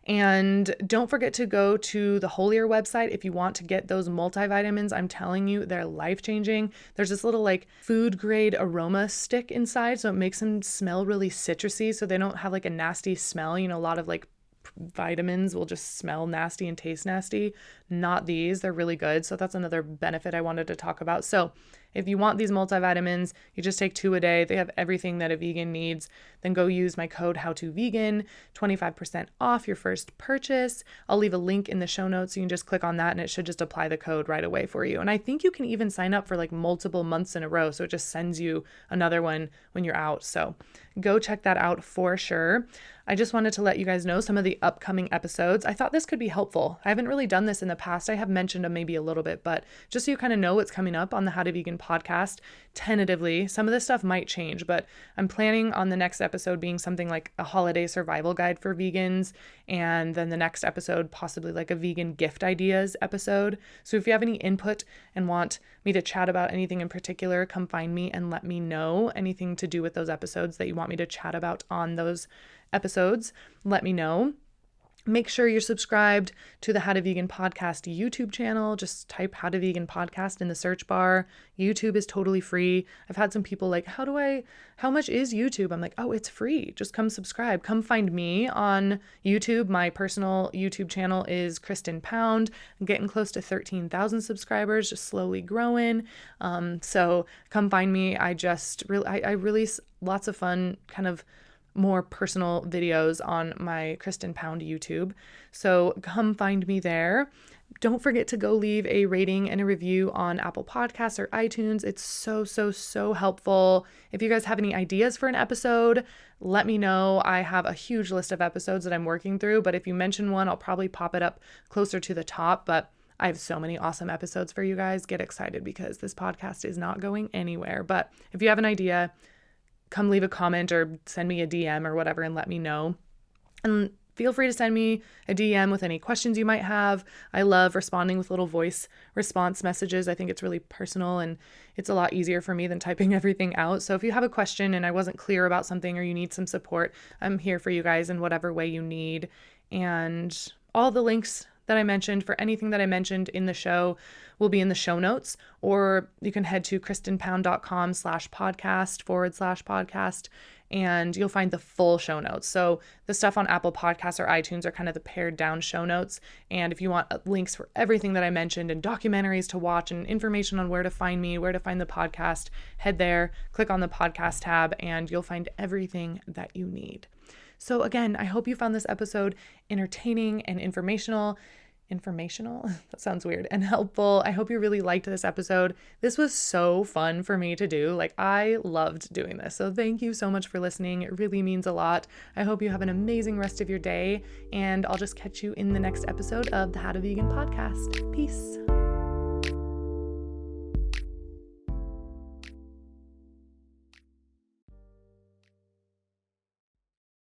And don't forget to go to the Holier website if you want to get those multivitamins. I'm telling you, they're life-changing. There's this little like food grade aroma stick inside, so it makes them smell really citrusy, so they don't have like a nasty smell. You know, a lot of like vitamins will just smell nasty and taste nasty. Not these. They're really good. So that's another benefit I wanted to talk about. So if you want these multivitamins, you just take 2 a day. They have everything that a vegan needs. Then go use my code howtovegan, 25% off your first purchase. I'll leave a link in the show notes. You can just click on that and it should just apply the code right away for you. And I think you can even sign up for like multiple months in a row. So it just sends you another one when you're out. So go check that out for sure. I just wanted to let you guys know some of the upcoming episodes. I thought this could be helpful. I haven't really done this in the past. I have mentioned them maybe a little bit, but just so you kind of know what's coming up on the How to Vegan podcast, tentatively, some of this stuff might change, but I'm planning on the next episode being something like a holiday survival guide for vegans. And then the next episode, possibly like a vegan gift ideas episode. So if you have any input and want me to chat about anything in particular, come find me and let me know anything to do with those episodes that you want me to chat about on those episodes. Let me know. Make sure you're subscribed to the How to Vegan Podcast YouTube channel. Just type How to Vegan Podcast in the search bar. YouTube is totally free. I've had some people like, how much is YouTube? I'm like, oh, it's free. Just come subscribe. Come find me on YouTube. My personal YouTube channel is Kristen Pound. I'm getting close to 13,000 subscribers, just slowly growing. So come find me. I release lots of fun kind of more personal videos on my Kristen Pound YouTube. So come find me there. Don't forget to go leave a rating and a review on Apple Podcasts or iTunes. It's so helpful. If you guys have any ideas for an episode, let me know. I have a huge list of episodes that I'm working through, but if you mention one, I'll probably pop it up closer to the top. But I have so many awesome episodes for you guys. Get excited because this podcast is not going anywhere. But if you have an idea, come leave a comment or send me a DM or whatever and let me know. And feel free to send me a DM with any questions you might have. I love responding with little voice response messages. I think it's really personal and it's a lot easier for me than typing everything out. So if you have a question and I wasn't clear about something or you need some support, I'm here for you guys in whatever way you need. And all the links that I mentioned for anything that I mentioned in the show will be in the show notes, or you can head to kristenpound.com/podcast/podcast and you'll find the full show notes. So the stuff on Apple Podcasts or iTunes are kind of the pared down show notes. And if you want links for everything that I mentioned and documentaries to watch and information on where to find me, where to find the podcast, head there, click on the podcast tab, and you'll find everything that you need. So again, I hope you found this episode entertaining and informational. That sounds weird, and helpful. I hope you really liked this episode. This was so fun for me to do. Like, I loved doing this. So thank you so much for listening. It really means a lot. I hope you have an amazing rest of your day, and I'll just catch you in the next episode of the How to Vegan Podcast. Peace.